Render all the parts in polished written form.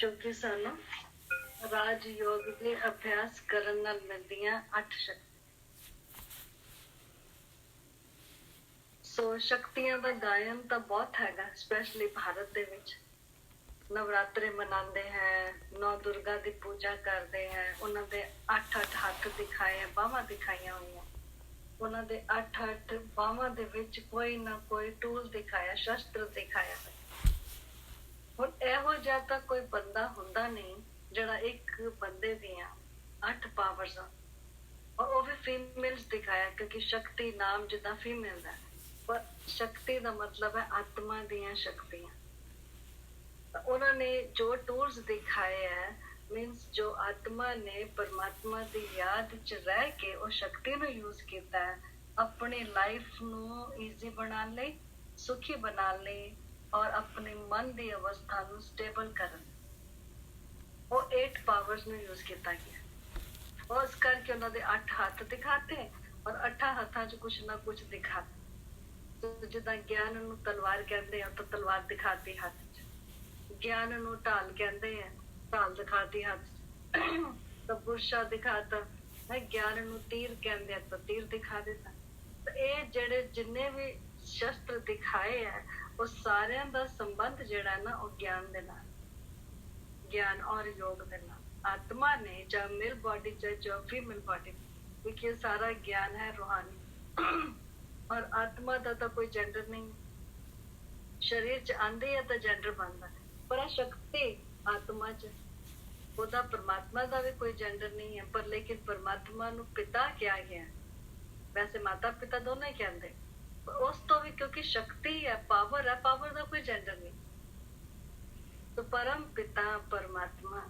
ਜੋ ਕਿ ਸਾਨੂੰ ਰਾਜ ਯੋਗ ਦੇ ਅਭਿਆਸ ਕਰਨ ਨਾਲ ਮਿਲਦੀਆਂ 8 ਸ਼ਕਤੀਆਂ। ਸੋ ਸ਼ਕਤੀਆਂ ਦਾ ਗਾਇਨ ਤਾਂ ਬਹੁਤ ਹੈਗਾ, ਸਪੈਸ਼ਲੀ ਭਾਰਤ ਦੇ ਵਿੱਚ। ਨਵਰਾਤਰੇ ਮਨਾਉਂਦੇ ਹੈ, 9 ਦੁਰਗਾ ਦੀ ਪੂਜਾ ਕਰਦੇ ਹੈ, ਉਹਨਾਂ ਦੇ 8-8 ਹੱਥ ਦਿਖਾਏ, ਬਾਹਾਂ ਦਿਖਾਈਆਂ ਹੋਈਆਂ। ਉਹਨਾਂ ਦੇ 8-8 ਬਾਹਾਂ ਦੇ ਵਿੱਚ ਕੋਈ ਨਾ ਕੋਈ ਟੂਲ ਦਿਖਾਇਆ, ਸ਼ਸਤਰ ਦਿਖਾਇਆ। ਹੁਣ ਇਹੋ ਜਿਹਾ ਤਾਂ ਕੋਈ ਬੰਦਾ ਹੁੰਦਾ ਨਹੀਂ ਜਿਹੜਾ ਇੱਕ ਬੰਦੇ ਦੀਆਂ 8 ਪਾਵਰਸ ਆ, ਔਰ ਉਹ ਵੀ ਫੀਮੇਲਸ ਦਿਖਾਇਆ, ਕਿਉਂਕਿ ਸ਼ਕਤੀ ਨਾਮ ਜਿੱਦਾਂ ਫੀਮੇਲ ਦਾ, ਪਰ ਸ਼ਕਤੀ ਦਾ ਮਤਲਬ ਹੈ ਆਤਮਾ ਦੀਆਂ ਸ਼ਕਤੀਆਂ। ਉਹਨਾਂ ਨੇ ਜੋ ਟੂਲਸ ਦਿਖਾਏ ਹੈ, ਮੀਨਸ ਜੋ ਆਤਮਾ ਨੇ ਪਰਮਾਤਮਾ ਦੀ ਯਾਦ ਚ ਰਹਿ ਕੇ ਉਹ ਸ਼ਕਤੀ ਨੂੰ ਯੂਜ਼ ਕੀਤਾ ਹੈ ਆਪਣੀ ਲਾਈਫ ਨੂੰ ਈਜ਼ੀ ਬਣਾਉਣ ਲਈ, ਸੁਖੀ ਬਣਾਉਣ ਲਈ, ਔਰ ਆਪਣੇ ਮਨ ਦੀ ਅਵਸਥਾ ਨੂੰ ਸਟੇਬਲ ਕਰਨ। ਉਹ 8 ਪਾਵਰਸ ਨੂੰ ਯੂਜ਼ ਕੀਤਾ ਗਿਆ। ਉਸ ਕਰਕੇ ਉਹਨਾਂ ਦੇ 8 ਹੱਥ ਦਿਖਾਤੇ, ਔਰ 8 ਹੱਥਾਂ 'ਚ ਕੁਛ ਨਾ ਕੁਛ ਦਿਖਾਤੇ। ਜਿੱਦਾਂ ਗਿਆਨ ਨੂੰ ਤਲਵਾਰ ਕਹਿੰਦੇ ਆ ਤਾਂ ਤਲਵਾਰ ਦਿਖਾਤੀ ਹੱਥ 'ਚ, ਗਿਆਨ ਨੂੰ ਢਾਲ ਕਹਿੰਦੇ ਆ, ਢਾਲ ਦਿਖਾਤੀ ਹੱਥ 'ਚ, ਤਾਂ ਬੁਰਸ਼ਾ ਦਿਖਾਤਾ। ਗਿਆਨ ਨੂੰ ਤੀਰ ਕਹਿੰਦੇ ਆ ਤਾਂ ਤੀਰ ਦਿਖਾ ਦਿੱਤਾ। ਤਾਂ ਇਹ ਜਿਹੜੇ ਜਿੰਨੇ ਵੀ ਸ਼ਸਤਰ ਦਿਖਾਏ ਆ, ਉਹ ਸਾਰਿਆਂ ਦਾ ਸੰਬੰਧ ਜਿਹੜਾ ਨਾ ਉਹ ਗਿਆਨ ਦੇ ਨਾਲ, ਗਿਆਨ ਔਰ ਯੋਗ ਦੇ ਨਾਲ। ਆਤਮਾ ਨੇ ਚਾਹੇ ਮੇਲ ਬॉडी ਚਾਹੇ फीमेल बॉडी, क्योंकि सारा ज्ञान है रूहानी। और आत्मा का तो कोई जेंडर नहीं, शरीर च आंदी है तो जेंडर बनता, पर शक्ति आत्मा च, ओदा परमात्मा का भी कोई जेंडर नहीं है। पर लेकिन परमात्मा नू पिता क्या गया, वैसे माता पिता दोनों ही कहते, उस तो भी क्योंकि शक्ति है, पावर है, पावर का कोई जेंडर नहीं। तो परम पिता परमात्मा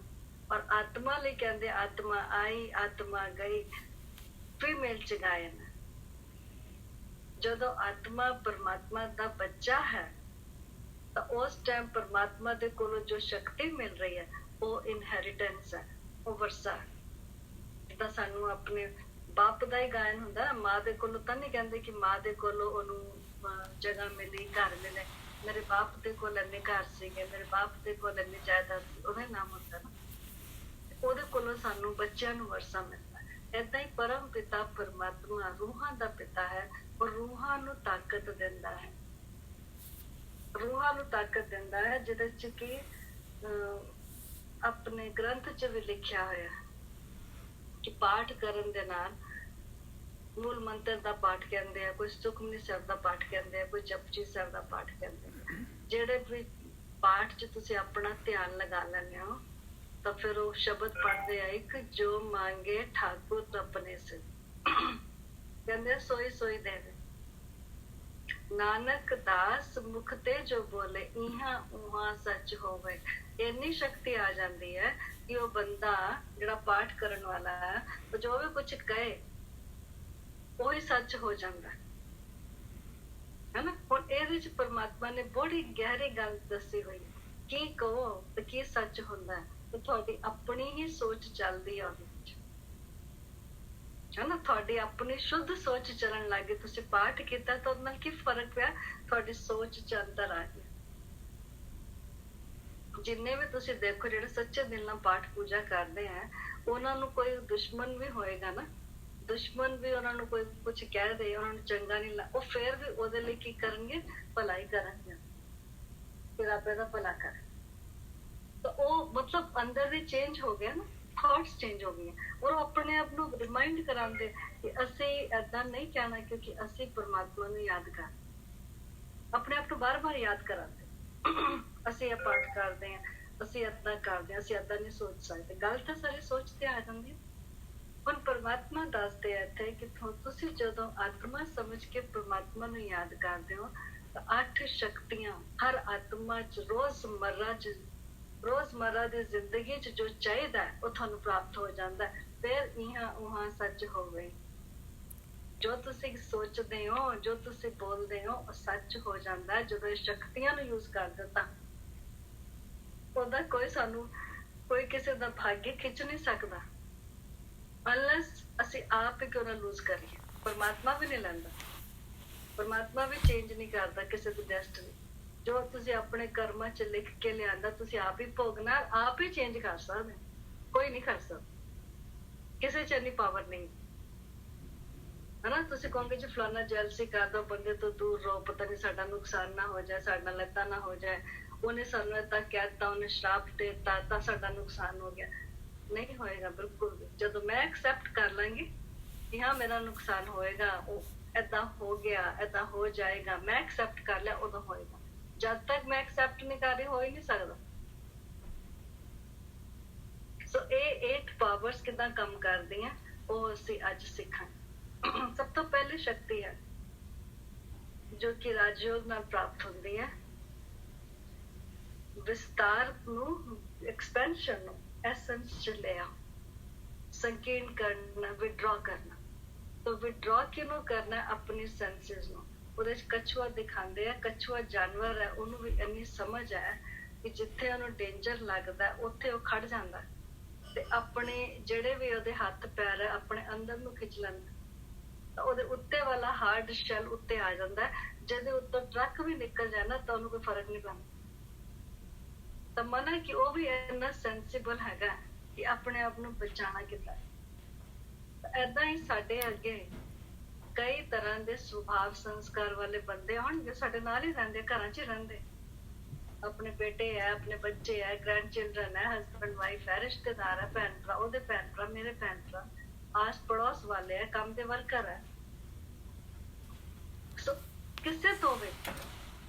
और आत्मा ले कहते, आत्मा आई आत्मा गई, फीमेल च गायन। जदों आत्मा परमात्मा का बच्चा है तो उस टाइम परमात्मा दे कोलों जो शक्ति मिल रही है वो इनहेरिटेंस है, वो वरसा। जिद्दां सानू अपने बाप का ही गायन हुंदा, माँ दे कोलों तां नहीं कहंदे कि माँ दे कोलों ओनू जगह मिली, घर मिले। मेरे बाप दे कोल इन्ने घर सीगे, मेरे बाप दे कोल इन्नी जायदाद सी, ओहदा नाम हुंदा ना, ਉਹਦੇ ਕੋਲੋਂ ਸਾਨੂੰ ਬੱਚਿਆਂ ਨੂੰ ਵਰਸਾ ਮਿਲਦਾ। ਏਦਾਂ ਹੀ ਪਰਮ ਪਿਤਾ ਪਰਮਾਤਮਾ ਰੂਹਾਂ ਦਾ ਪਿਤਾ ਹੈ, ਔਰ ਰੂਹਾਂ ਨੂੰ ਤਾਕਤ ਦਿੰਦਾ ਹੈ, ਰੂਹਾਂ ਨੂੰ ਤਾਕਤ ਦਿੰਦਾ ਹੈ, ਜਿਹਦੇ ਚ ਕਿ ਆਪਣੇ ਗ੍ਰੰਥ ਚ ਵੀ ਲਿਖਿਆ ਹੋਇਆ ਕਿ ਪਾਠ ਕਰਨ ਦੇ ਨਾਲ, ਮੂਲ ਮੰਤਰ ਦਾ ਪਾਠ ਕਹਿੰਦੇ ਆ, ਕੋਈ ਸੁਖਮਨੀ ਸਾਹਿਬ ਦਾ ਪਾਠ ਕਹਿੰਦੇ ਆ, ਕੋਈ ਜਪਜੀ ਸਾਹਿਬ ਦਾ ਪਾਠ ਕਹਿੰਦੇ ਆ। ਜਿਹੜੇ ਵੀ ਪਾਠ ਚ ਤੁਸੀਂ ਆਪਣਾ ਧਿਆਨ ਲਗਾ ਲੈਂਦੇ ਹੋ ਤਾਂ ਫਿਰ ਉਹ ਸ਼ਬਦ ਪੜ੍ਹਦੇ ਆ, ਇੱਕ ਜੋ ਮੰਗੇ ਠਾਕੁਰ ਆਪਣੇ ਸੇ, ਕਹਿੰਦੇ ਸੋਈ ਸੋਈ ਦੇਵੇ। ਨਾਨਕ ਦਾਸ ਮੁਖ ਤੇ ਜੋ ਬੋਲੇ, ਇਹਾਂ ਉਹਾਂ ਸੱਚ ਹੋਵੇ। ਇੰਨੀ ਸ਼ਕਤੀ ਆ ਜਾਂਦੀ ਹੈ ਕਿ ਉਹ ਬੰਦਾ ਜਿਹੜਾ ਪਾਠ ਕਰਨ ਵਾਲਾ ਹੈ, ਉਹ ਜੋ ਵੀ ਕੁਛ ਕਹੇ ਉਹੀ ਸੱਚ ਹੋ ਜਾਂਦਾ ਹੈ ਨਾ। ਹੁਣ ਇਹਦੇ ਚ ਪਰਮਾਤਮਾ ਨੇ ਬੜੀ ਗਹਿਰੀ ਗੱਲ ਦੱਸੀ ਹੋਈ, ਕੀ ਕਹੋ ਤੇ ਕੀ ਸੱਚ ਹੁੰਦਾ ਹੈ। ਤੇ ਤੁਹਾਡੀ ਆਪਣੀ ਹੀ ਸੋਚ ਚੱਲਦੀ ਆ ਉਹਦੇ ਵਿੱਚ, ਹੈ ਨਾ। ਤੁਹਾਡੀ ਆਪਣੀ ਸ਼ੁੱਧ ਸੋਚ ਚੱਲਣ ਲੱਗ ਗਈ, ਤੁਸੀਂ ਪਾਠ ਕੀਤਾ ਤਾਂ ਉਹਦੇ ਨਾਲ ਕੀ ਫਰਕ ਪਿਆ, ਤੁਹਾਡੀ ਸੋਚ ਚ ਅੰਦਰ ਆ ਗਿਆ। ਜਿੰਨੇ ਵੀ ਤੁਸੀਂ ਦੇਖੋ ਜਿਹੜੇ ਸੱਚੇ ਦਿਲ ਨਾਲ ਪਾਠ ਪੂਜਾ ਕਰਦੇ ਆ, ਉਹਨਾਂ ਨੂੰ ਕੋਈ ਦੁਸ਼ਮਣ ਵੀ ਹੋਏਗਾ ਨਾ, ਦੁਸ਼ਮਣ ਵੀ ਉਹਨਾਂ ਨੂੰ ਕੋਈ ਕੁਛ ਕਹਿ ਦੇ, ਉਹਨਾਂ ਨੂੰ ਚੰਗਾ ਨਹੀਂ ਲੱਗ, ਉਹ ਫੇਰ ਵੀ ਉਹਦੇ ਲਈ ਕੀ ਕਰਨਗੇ, ਭਲਾਈ ਕਰਨਗੇ, ਫਿਰ ਆਪੇ ਦਾ ਭਲਾ ਕਰ। ਤਾਂ ਉਹ ਮਤਲਬ ਅੰਦਰ ਵੀ ਚੇਂਜ ਹੋ ਗਿਆ ਨਾ, ਥਾਟਸ ਚੇਂਜ ਹੋ ਗਈਆਂ, ਔਰ ਆਪਣੇ ਆਪ ਨੂੰ ਰਿਮਾਈਂਡ ਕਰਾਉਂਦੇ ਕਿ ਅਸੀਂ ਏਦਾਂ ਨਹੀਂ ਕਹਿਣਾ, ਕਿਉਂਕਿ ਅਸੀਂ ਪਰਮਾਤਮਾ ਨੂੰ ਯਾਦ ਕਰ, ਆਪਣੇ ਆਪ ਨੂੰ ਬਾਰ-ਬਾਰ ਯਾਦ ਕਰਾਂਦੇ, ਅਸੀਂ ਇਹ ਪਾਠ ਕਰਦੇ ਹਾਂ, ਅਸੀਂ ਏਦਾਂ ਕਰਦੇ ਹਾਂ, ਅਸੀਂ ਏਦਾਂ ਨਹੀਂ ਸੋਚ ਸਕਦੇ। ਗੱਲ ਤਾਂ ਸਾਰੀ ਸੋਚ ਤੇ ਆ ਜਾਂਦੀ। ਹੁਣ ਪਰਮਾਤਮਾ ਦੱਸਦੇ ਆ ਇੱਥੇ ਕਿ ਤੁਸੀਂ ਜਦੋਂ ਆਤਮਾ ਸਮਝ ਕੇ ਪਰਮਾਤਮਾ ਨੂੰ ਯਾਦ ਕਰਦੇ ਹੋ ਤਾਂ 8 ਸ਼ਕਤੀਆਂ ਹਰ ਆਤਮਾ ਚ ਰੋਜ਼ਮर्रा ਦੀ ਜ਼ਿੰਦਗੀ ਚ ਜੋ ਚਾਹੀਦਾ ਉਹ ਤੁਹਾਨੂੰ ਪ੍ਰਾਪਤ ਹੋ ਜਾਂਦਾ। ਫਿਰ ਇਹਾਂ ਉਹਾਂ ਸੱਚ ਹੋਵੇ, ਜੋ ਤੁਸੀਂ ਸੋਚਦੇ ਹੋ, ਜੋ ਤੁਸੀਂ ਬੋਲਦੇ ਹੋ, ਉਹ ਸੱਚ ਹੋ ਜਾਂਦਾ ਹੈ। ਜਦੋਂ ਇਹ ਸ਼ਕਤੀਆਂ ਨੂੰ ਯੂਜ਼ ਕਰ ਦਿੱਤਾ, ਉਹਦਾ ਕੋਈ ਸਾਨੂੰ ਕੋਈ ਕਿਸੇ ਦਾ ਭਾਗਯ ਖਿੱਚ ਨਹੀਂ ਸਕਦਾ, ਅਨਲੈਸ ਅਸੀਂ ਆਪ ਹੀ ਕਿਉਂ ਨਾ ਲੂਜ਼ ਕਰੀਏ। ਪਰਮਾਤਮਾ ਵੀ ਨਹੀਂ ਲੈਂਦਾ, ਪਰਮਾਤਮਾ ਵੀ ਚੇਂਜ ਨਹੀਂ ਕਰਦਾ ਕਿਸੇ ਦੀ ਡੈਸਟਨੀ। ਜੋ ਤੁਸੀਂ ਆਪਣੇ ਕਰਮਾਂ 'ਚ ਲਿਖ ਕੇ ਲਿਆਂਦਾ ਤੁਸੀਂ ਆਪ ਹੀ ਭੋਗਣਾ, ਆਪ ਹੀ ਚੇਂਜ ਕਰ ਸਕਦੇ, ਕੋਈ ਨਹੀਂ ਕਰ ਸਕਦਾ, ਕਿਸੇ 'ਚ ਇੰਨੀ ਪਾਵਰ ਨਹੀਂ। ਹਨਾ, ਤੁਸੀਂ ਕਹੋਗੇ ਜੀ ਫਲਾਨਾ ਜੈਲਸੀ ਕਰਦਾ, ਬੰਦੇ ਤੋਂ ਦੂਰ ਰਹੋ, ਪਤਾ ਨਹੀਂ ਸਾਡਾ ਨੁਕਸਾਨ ਨਾ ਹੋ ਜਾਏ, ਸਾਡਾ ਲੱਤਾਂ ਨਾ ਹੋ ਜਾਏ, ਉਹਨੇ ਸਾਨੂੰ ਏਦਾਂ ਕਹਿਤਾ, ਉਹਨੇ ਸ਼ਰਾਪ ਦੇ ਦਿੱਤਾ ਤਾਂ ਸਾਡਾ ਨੁਕਸਾਨ ਹੋ ਗਿਆ। ਨਹੀਂ ਹੋਏਗਾ ਬਿਲਕੁਲ ਵੀ। ਜਦੋਂ ਮੈਂ ਐਕਸੈਪਟ ਕਰ ਲਾਂਗੀ ਕਿ ਹਾਂ ਮੇਰਾ ਨੁਕਸਾਨ ਹੋਏਗਾ, ਉਹ ਏਦਾਂ ਹੋ ਗਿਆ, ਏਦਾਂ ਹੋ ਜਾਏਗਾ, ਮੈਂ ਐਕਸੈਪਟ ਕਰ ਲਿਆ, ਉਦੋਂ ਹੋਏਗਾ। ਜਦ ਤੱਕ ਮੈਂ ਐਕਸੈਪਟ ਨਹੀਂ ਕਰ ਰਹੀ, ਹੋ ਹੀ ਨਹੀਂ ਸਕਦਾ। ਸੋ ਇਹ 8 ਪਾਵਰਸ ਕਿੱਦਾਂ ਕੰਮ ਕਰਦੀਆਂ ਉਹ ਅਸੀਂ ਅੱਜ ਸਿੱਖਾਂਗੇ। ਸਭ ਤੋਂ ਪਹਿਲੀ ਸ਼ਕਤੀ ਹੈ ਜੋ ਕਿ ਰਾਜਯੋਗ ਨਾਲ ਪ੍ਰਾਪਤ ਹੁੰਦੀ ਹੈ, ਵਿਸਤਾਰ ਨੂੰ, ਐਕਸਪੈਂਸ਼ਨ ਨੂੰ ਐਸੈਂਸ ਚ ਲਿਆ, ਸੰਕੀर्ण ਕਰਨਾ, ਵਿਡਰਾ ਕਰਨਾ। तो विड्रॉ किनों करना है? अपनी सेंसेस ਨੂੰ। ਉਹਦੇ ਚ ਕਛੂਆ ਦਿਖਾਉਂਦੇ ਆ, ਕਛੂਆ ਜਾਨਵਰ ਹੈ, ਉਹਨੂੰ ਵੀ ਇੰਨੀ ਸਮਝ ਹੈ ਕਿ ਜਿੱਥੇ ਉਹਨੂੰ ਡੇਂਜਰ ਲੱਗਦਾ ਉੱਥੇ ਉਹ ਖੜ ਜਾਂਦਾ ਤੇ ਆਪਣੇ ਜਿਹੜੇ ਵੀ ਉਹਦੇ ਹੱਥ ਪੈਰ ਹੈ ਆਪਣੇ ਅੰਦਰ ਨੂੰ ਖਿੱਚ ਲੈਂਦਾ, ਤਾਂ ਉਹਦੇ ਉੱਤੇ ਵਾਲਾ ਹਾਰਡ ਸ਼ੈਲ ਉੱਤੇ ਆ ਜਾਂਦਾ। ਜਿਹਦੇ ਉੱਤੋਂ ਟਰੱਕ ਵੀ ਨਿਕਲ ਜਾਏ ਨਾ ਤਾਂ ਉਹਨੂੰ ਕੋਈ ਫਰਕ ਨਹੀਂ ਪੈਂਦਾ। ਤਾਂ ਮਨ ਹੈ ਕਿ ਉਹ ਵੀ ਇੰਨਾ ਸੈਂਸਿਬਲ ਹੈਗਾ ਕਿ ਆਪਣੇ ਆਪ ਨੂੰ ਬਚਾਉਣਾ ਕਿੱਦਾਂ। ਏਦਾਂ ਹੀ ਸਾਡੇ ਅੱਗੇ ਕਈ ਤਰ੍ਹਾਂ ਦੇ ਸੁਭਾਵ ਸੰਸਕਾਰ ਵਾਲੇ ਬੰਦੇ ਹੋਣਗੇ, ਸਾਡੇ ਨਾਲ ਹੀ ਰਹਿੰਦੇ, ਘਰਾਂ 'ਚ ਹੀ ਰਹਿੰਦੇ, ਆਪਣੇ ਬੇਟੇ ਹੈ, ਆਪਣੇ ਬੱਚੇ ਹੈ, ਗ੍ਰੈਂਡ ਚਿਲਡਰਨ ਹੈ, ਹਸਬੈਂਡ ਵਾਈਫ ਹੈ, ਰਿਸ਼ਤੇਦਾਰ ਹੈ, ਭੈਣ ਭਰਾ, ਉਹਦੇ ਭੈਣ ਭਰਾ, ਮੇਰੇ ਭੈਣ ਭਰਾ, ਆਸ ਪੜੋਸ ਵਾਲੇ ਹੈ, ਕੰਮ ਦੇ ਵਰਕਰ ਹੈ। ਸੋ ਕਿਸੇ ਤੋਂ ਵੀ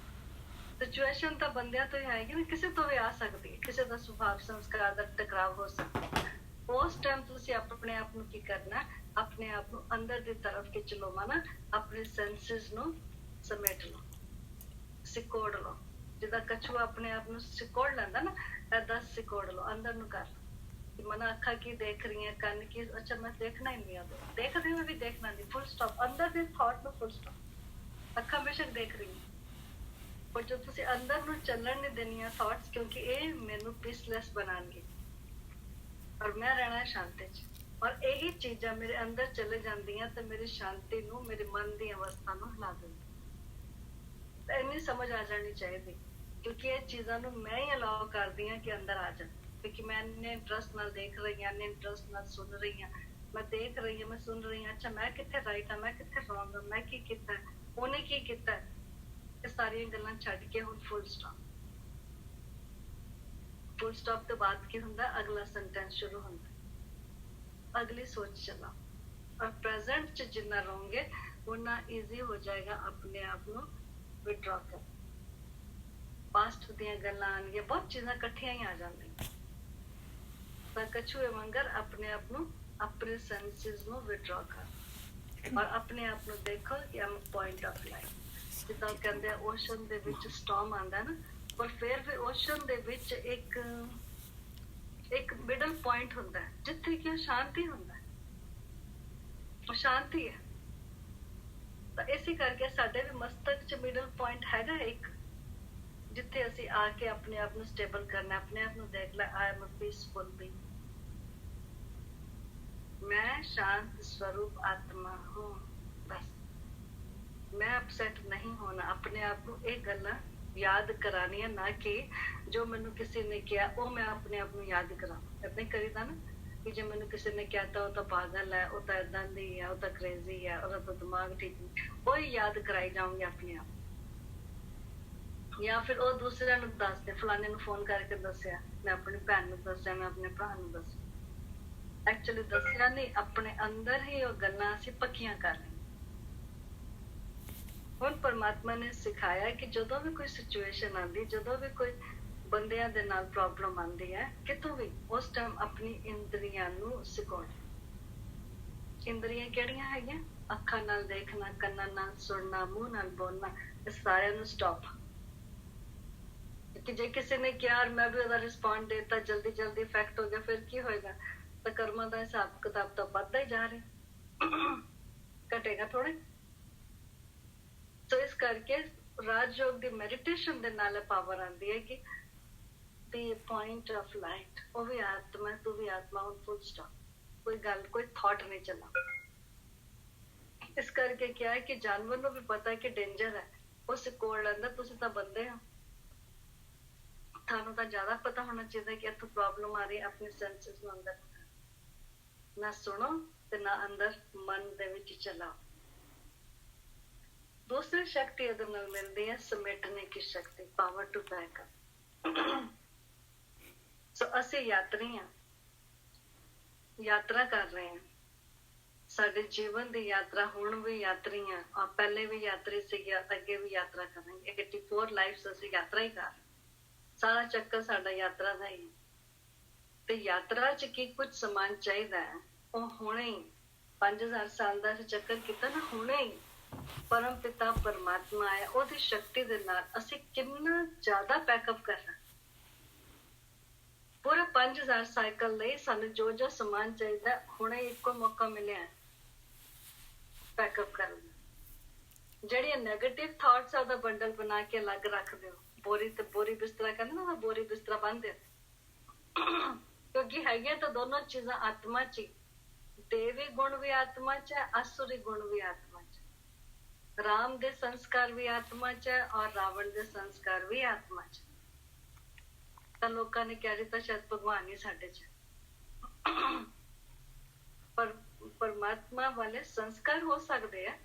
ਸਿਚੁਏਸ਼ਨ ਤਾਂ ਬੰਦਿਆਂ ਤੋਂ ਹੀ ਆਏਗੀ ਨਾ, ਕਿਸੇ ਤੋਂ ਵੀ ਆ ਸਕਦੀ ਹੈ, ਕਿਸੇ ਦਾ ਸੁਭਾਵ ਸੰਸਕਾਰ ਦਾ ਟਕਰਾਵ ਹੋ ਸਕਦਾ। ਉਸ ਟਾਈਮ ਤੁਸੀਂ ਆਪਣੇ ਆਪ ਨੂੰ ਕੀ ਕਰਨਾ, ਆਪਣੇ ਆਪ ਨੂੰ ਅੰਦਰ ਦੀ ਤਰਫ ਖਿੱਚ ਲਓ, ਮਾਨਾ ਆਪਣੇ ਸੈਂਸਿਸ ਨੂੰ ਸਮੇਟ ਲਓ, ਸਿਕੋੜ ਲਓ। ਜਿੱਦਾਂ ਕਛੂਆ ਆਪਣੇ ਆਪ ਨੂੰ ਸਿਕੋੜ ਲੈਂਦਾ ਨਾ, ਏਦਾਂ ਸਿਕੋੜ ਲਓ, ਅੰਦਰ ਨੂੰ ਕਰ ਲਓ। ਮਨਾ ਅੱਖਾਂ ਕੀ ਦੇਖ ਰਹੀ ਹੈ, ਕੰਨ ਕੀ, ਅੱਛਾ ਮੈਂ ਦੇਖਣਾ ਹੀ ਨਹੀਂ, ਆ ਦੇਖਦੇ ਹੋਏ ਵੀ ਦੇਖਣਾ ਨਹੀਂ, ਫੁੱਲ ਸਟਾਪ। ਅੰਦਰ ਦੇ ਥਾਟ ਨੂੰ ਫੁੱਲ ਸਟਾਪ। ਅੱਖਾਂ ਬੇਸ਼ੱਕ ਦੇਖ ਰਹੀ ਪਰ ਜੋ ਤੁਸੀਂ ਅੰਦਰ ਨੂੰ ਚੱਲਣ ਨਹੀਂ ਦੇਣੀਆਂ ਥਾਟਸ, ਕਿਉਂਕਿ ਇਹ ਮੈਨੂੰ ਪੀਸਲੈਸ ਬਣਾਉਣਗੇ ਔਰ ਮੈਂ ਰਹਿਣਾ ਸ਼ਾਂਤੀ 'ਚ। ਔਰ ਇਹੀ ਚੀਜ਼ਾਂ ਮੇਰੇ ਅੰਦਰ ਚਲੇ ਜਾਂਦੀਆਂ ਤੇ ਮੇਰੀ ਸ਼ਾਂਤੀ ਨੂੰ, ਮੇਰੇ ਮਨ ਦੀ ਅਵਸਥਾ ਨੂੰ ਹਿਲਾ ਦਿੰਦੀ। ਤਾਂ ਇੰਨੀ ਸਮਝ ਆ ਜਾਣੀ ਚਾਹੀਦੀ, ਕਿਉਂਕਿ ਇਹ ਚੀਜ਼ਾਂ ਨੂੰ ਮੈਂ ਹੀ ਅਲਾਓ ਕਰਦੀ ਹਾਂ ਕਿ ਅੰਦਰ ਆ ਜਾਣ, ਕਿਉਂਕਿ ਮੈਂ ਇੰਨੇ ਇੰਟਰਸਟ ਨਾਲ ਦੇਖ ਰਹੀ ਹਾਂ, ਇੰਨੇ ਇੰਟਰਸਟ ਨਾਲ ਸੁਣ ਰਹੀ ਹਾਂ। ਮੈਂ ਦੇਖ ਰਹੀ ਹਾਂ, ਮੈਂ ਸੁਣ ਰਹੀ ਹਾਂ, ਅੱਛਾ ਮੈਂ ਕਿੱਥੇ ਰਾਈਟ ਹਾਂ, ਮੈਂ ਕਿੱਥੇ ਰੋਂਗ ਹਾਂ, ਮੈਂ ਕੀ ਕੀਤਾ, ਉਹਨੇ ਕੀ ਕੀਤਾ। ਇਹ ਸਾਰੀਆਂ ਗੱਲਾਂ ਛੱਡ ਕੇ ਹੁਣ ਫੁੱਲ ਸਟਾਪ। ਫੁੱਲ ਸਟਾਪ ਤੋਂ ਬਾਅਦ ਕੀ ਹੁੰਦਾ, ਅਗਲਾ ਸੈਂਟੈਂਸ ਸ਼ੁਰੂ ਹੁੰਦਾ, ਅਗਲੀ ਸੋਚ ਚਲਾਓ। ਔਰ ਪ੍ਰੈਜ਼ੈਂਟ 'ਚ ਜਿੰਨਾ ਰਹੋਗੇ ਉਨਾ ਈਜ਼ੀ ਹੋ ਜਾਏਗਾ ਆਪਣੇ ਆਪ ਨੂੰ ਵਿਡਰਾ ਕਰ। ਪਾਸਟ ਦੀਆਂ ਗੱਲਾਂ ਆਉਣਗੀਆਂ, ਬਹੁਤ ਚੀਜ਼ਾਂ ਇਕੱਠੀਆਂ ਹੀ ਆ ਜਾਂਦੀਆਂ। ਤਾਂ ਕਛੂਏ ਵਾਂਗਰ ਆਪਣੇ ਆਪ ਨੂੰ, ਆਪਣੇ ਸੈਂਸਿਸ ਨੂੰ ਵਿਡਰਾ ਕਰ ਔਰ ਆਪਣੇ ਆਪ ਨੂੰ ਦੇਖੋ ਕਿ ਆਮ ਪੁਆਇੰਟ ਆਫ ਲਾਈਟ। ਜਿੱਦਾਂ ਕਹਿੰਦੇ ਆ ਓਸ਼ਨ ਦੇ ਵਿੱਚ ਸਟਾਰਮ ਆਉਂਦਾ ਨਾ, ਪਰ ਫਿਰ ਵੀ ਓਸ਼ਨ ਦੇ ਵਿੱਚ ਇੱਕ ਮਿਡਲ ਪੁਆਇੰਟ ਹੁੰਦਾ ਜਿੱਥੇ ਕਿ ਸ਼ਾਂਤੀ ਹੁੰਦਾ, ਉਹ ਸ਼ਾਂਤੀ ਹੈ। ਤਾਂ ਇਸੇ ਕਰਕੇ ਸਾਡੇ ਵੀ ਮਸਤਕ 'ਚ ਮਿਡਲ ਪੁਆਇੰਟ ਹੈਗਾ ਇੱਕ, ਜਿੱਥੇ ਅਸੀਂ ਆ ਕੇ ਆਪਣੇ ਆਪ ਨੂੰ ਸਟੇਬਲ ਕਰਨਾ, ਆਪਣੇ ਆਪ ਨੂੰ ਦੇਖ ਲੈ, I am a peaceful being, मैं शांत स्वरूप आत्मा हूँ। बस मैं अपसेट नहीं होना, अपने आप को एक गल्ला याद करानी है, ना कि जो मैनू किसी ने किया वो मैं अपने आप को याद करा। इतना करीदा ना कि जो मैनू किसी ने कहता वो तो पागल है, वो तो इदा दी है, वो तो क्रेजी है, उसका तो दिमाग ठीक नहीं, वही याद कराई जाऊंगी अपने आप। या फिर वो दूसरे नू दस दे, फलाने नू फोन करके दसिया, मैं अपनी भैन नू दसिया, मैं अपने भरा नू दसिया। एक्चुअली दसिया नहीं, अपने अंदर ही वो गल्लां असीं पक्कियां कर लईਆਂ। ਹੁਣ ਪਰਮਾਤਮਾ ਨੇ ਸਿਖਾਇਆ ਕਿ ਜਦੋਂ ਵੀ ਕੋਈ ਸਿਚੁਏਸ਼ਨ ਆਉਂਦੀ, ਜਦੋਂ ਵੀ ਕੋਈ ਬੰਦਿਆਂ ਦੇ ਨਾਲ ਪ੍ਰੋਬਲਮ ਆਉਂਦੀ ਹੈ ਕਿਤੋਂ ਵੀ, ਉਸ ਟਾਈਮ ਆਪਣੀ ਇੰਦਰੀਆਂ ਨੂੰ ਸਿਖਾਉਣ। ਇੰਦਰੀਆਂ ਕਿਹੜੀਆਂ ਹੈਗੀਆਂ? ਅੱਖਾਂ ਨਾਲ ਦੇਖਣਾ, ਕੰਨਾਂ ਨਾਲ ਸੁਣਨਾ, ਮੂੰਹ ਨਾਲ ਬੋਲਣਾ, ਇਹ ਸਾਰਿਆਂ ਨੂੰ ਸਟਾਪ। ਕਿ ਜੇ ਕਿਸੇ ਨੇ ਕਿਹਾ ਔਰ ਮੈਂ ਵੀ ਉਹਦਾ ਰਿਸਪੌਂਡ ਦੇਤਾ, ਜਲਦੀ ਜਲਦੀ ਇਫੈਕਟ ਹੋ ਗਿਆ, ਫਿਰ ਕੀ ਹੋਏਗਾ? ਤਾਂ ਕਰਮਾਂ ਦਾ ਹਿਸਾਬ ਕਿਤਾਬ ਤਾਂ ਵੱਧਦਾ ਹੀ ਜਾ ਰਿਹਾ, ਘਟੇਗਾ ਥੋੜੇ। ਸੋ ਇਸ ਕਰਕੇ ਰਾਜਯੋਗ ਦੀ ਮੈਡੀਟੇਸ਼ਨ ਦੇ ਨਾਲ ਪਾਵਰ ਆਉਂਦੀ ਹੈ ਕਿ ਦੀ ਪੁਆਇੰਟ ਆਫ ਲਾਈਟ, ਉਹ ਵੀ ਆਤਮਾ, ਤੂੰ ਵੀ ਆਤਮਾ, ਹੁਣ ਫੁੱਲ ਸਟਾਪ। ਕੋਈ ਗੱਲ, ਕੋਈ ਥਾਟ ਨਹੀਂ ਚੱਲਾ। ਇਸ ਕਰਕੇ ਕਿਹਾ ਹੈ ਕਿ ਜਾਨਵਰ ਨੂੰ ਵੀ ਪਤਾ ਹੈ ਕਿ ਡੇਂਜਰ ਹੈ, ਉਹ ਸਿਕੋੜ ਲੈਂਦਾ, ਤੁਸੀਂ ਤਾਂ ਬੰਦੇ ਹੋ, ਤੁਹਾਨੂੰ ਤਾਂ ਜ਼ਿਆਦਾ ਪਤਾ ਹੋਣਾ ਚਾਹੀਦਾ ਕਿ ਇੱਥੋਂ ਪ੍ਰੋਬਲਮ ਆ ਰਹੀ ਹੈ। ਆਪਣੇ ਸੈਂਸਸ ਨੂੰ ਅੰਦਰ ਨਾ ਸੁਣੋ ਤੇ ਨਾ ਅੰਦਰ ਮਨ ਦੇ ਵਿੱਚ ਚਲਾਓ। दूसरी शक्ति अगर न मिलती है समेटने की शक्ति, पावर टू बैकअप। सो असी यात्री हाँ, यात्रा कर रहे हैं। साडे जीवन की यात्रा हुण भी यात्री हाँ और पहले भी यात्री सीगे, अगे भी यात्रा करेंगे। 84 लाइफ्स असी यात्रा ही कर, सारा चक्कर साडा यात्रा का ही। ते यात्रा च की कुछ समान चाहिए है, वो हुणे ही 5000 साल का चक्कर किता ना, हुणे ही परम पिता परमात्मा है, ਉਹਦੀ ਸ਼ਕਤੀ ਦੇ ਨਾਲ ਅਸੀਂ ਕਿੰਨਾ ਜ਼ਿਆਦਾ ਪੈਕਅਪ ਕਰਨਾ। ਪੂਰਾ 5000 ਸਾਈਕਲ ਲਈ ਸਾਨੂੰ ਜੋ ਜੋ ਸਮਾਨ ਚਾਹੀਦਾ ਹੁਣੇ ਇੱਕੋ ਮੌਕਾ ਮਿਲਿਆ ਹੈ ਪੈਕਅਪ ਕਰਨ ਦਾ। ਜਿਹੜੀਆਂ ਨੈਗੇਟਿਵ ਥਾਟਸ ਆ ਉਹਦਾ ਬੰਡਲ ਬਣਾ ਕੇ ਅਲੱਗ ਰੱਖ ਦਿਓ। ਬੋਰੀ ਤੇ ਬੋਰੀ ਬਿਸਤਰਾ ਕਹਿੰਦੇ ਨਾ, ਬੋਰੀ ਬਿਸਤਰਾ ਬੰਨ ਦਿਓ। ਕਿਉਂਕਿ ਹੈਗੀਆਂ ਤਾਂ ਦੋਨੋਂ ਚੀਜ਼ਾਂ ਆਤਮਾ ਚ ਹੀ, ਦੇਵੀ ਗੁਣ ਵੀ ਆਤਮਾ ਚ ਹੈ, ਆਸੁਰੀ ਗੁਣ ਵੀ ਆਤਮਾ ਚ। राम दे संस्कार भी आत्मा च है और रावण दे संस्कार भी आत्मा च। तो लोगों ने कह दिता शायद भगवान ही साडे च, पर परमात्मा वाले संस्कार हो सकते हैं।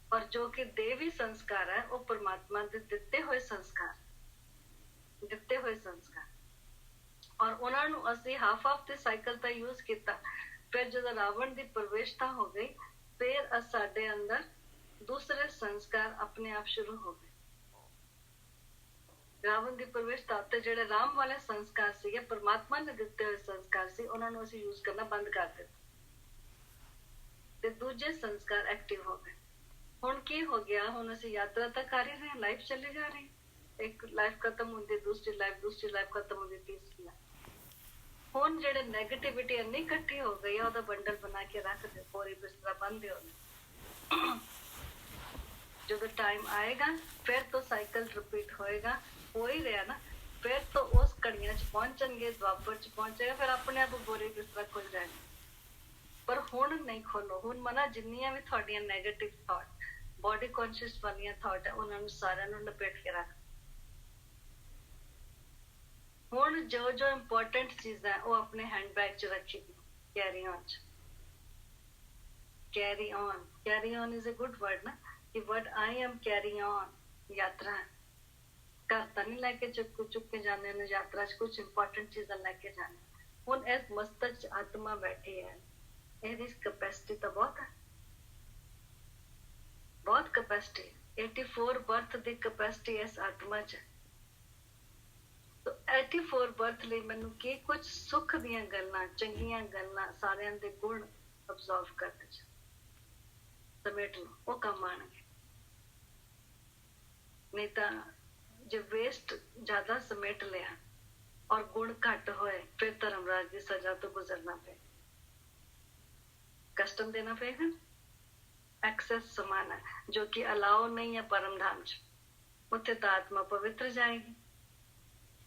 और जो कि देवी संस्कार है वो परमात्मा दे दिते हुए संस्कार, दिते हुए संस्कार। और उन्होंने असी हाफ द साइकिल का यूज किया। फिर जो रावण की प्रवेशता हो गई, फिर साडे अंदर दूसरे संस्कार अपने आप शुरू हो गए। रावण की प्रवेशता ते जेड़े राम वाले संस्कार सीगे, परमात्मा ने दिते हुए संस्कार सी, उन्होंने असीं यूज करना बंद कर दिता ते दूजे संस्कार एक्टिव हो गए। हुण की हो गया, हुण असीं यात्रा तो कर ही रहे हैं, लाइफ चली जा रही। एक लाइफ खत्म होंदी, दूसरी लाइफ खत्म होंदी, तीसरी लाइफ। हुण जेड़े नेगेटिविटी इन्नी इकट्ठी हो गई है, ओहदा बंडल बना के रख दो, बोरी बिस्तरा बन दिओ। जो टाइम आएगा फिर तो साइकिल रिपीट होएगा, हो ही रहा ना। फिर तो उस घड़ियां च पहुंचणगे, द्वापर च पहुंचेगा, फिर अपने आप बोरी बिस्तरा खुल जाएगा। पर हुण नहीं खोलो। हुण मना जिन्नियां भी तुहाडियां नैगेटिव थॉट, बॉडी कॉन्शियस वालियां थॉट है, उन्हां नूं सारिआं नूं लपेट के रख। हुण जो जो इंपॉर्टेंट चीज़ां वो अपने हैंडबैग च रखी, कैरी ऑन च। Carry on, carry on is a good word ना, कि word I am carry on. यात्रा घर तो नहीं लैके चुक के जाने ने, यात्रा च कुछ इंपॉर्टेंट चीज़ां लैके जाने। हुण इस मस्तक च आत्मा बैठी है, ਇਹਦੀ कैपेसिटी तो बहुत है, बहुत कैपेसिटी। 84 बर्थ की कैपेसिटी इस आत्मा च। तो 84 बर्थ ਲਈ ਮੈਨੂੰ ਕੀ कुछ सुख ਦੀਆਂ ਗੱਲਾਂ, ਚੰਗੀਆਂ ਗੱਲਾਂ, ਸਾਰਿਆਂ ਦੇ ਗੁਣ ਅਬਜ਼ਰਵ ਕਰਦੇ ਚ ਸਮੇਟ ਲਓ, ਉਹ ਕੰਮ ਆਣਗੇ। नहीं तो जो वेस्ट ज्यादा समेट लिया और गुण घट होए, फिर धर्मराज की सजा तो गुजरना पे, कस्टम देना पेगा। एक्सेस समान है जो कि अलाउ नहीं है परम धाम च, उत्थे तो आत्मा पवित्र जाएगी।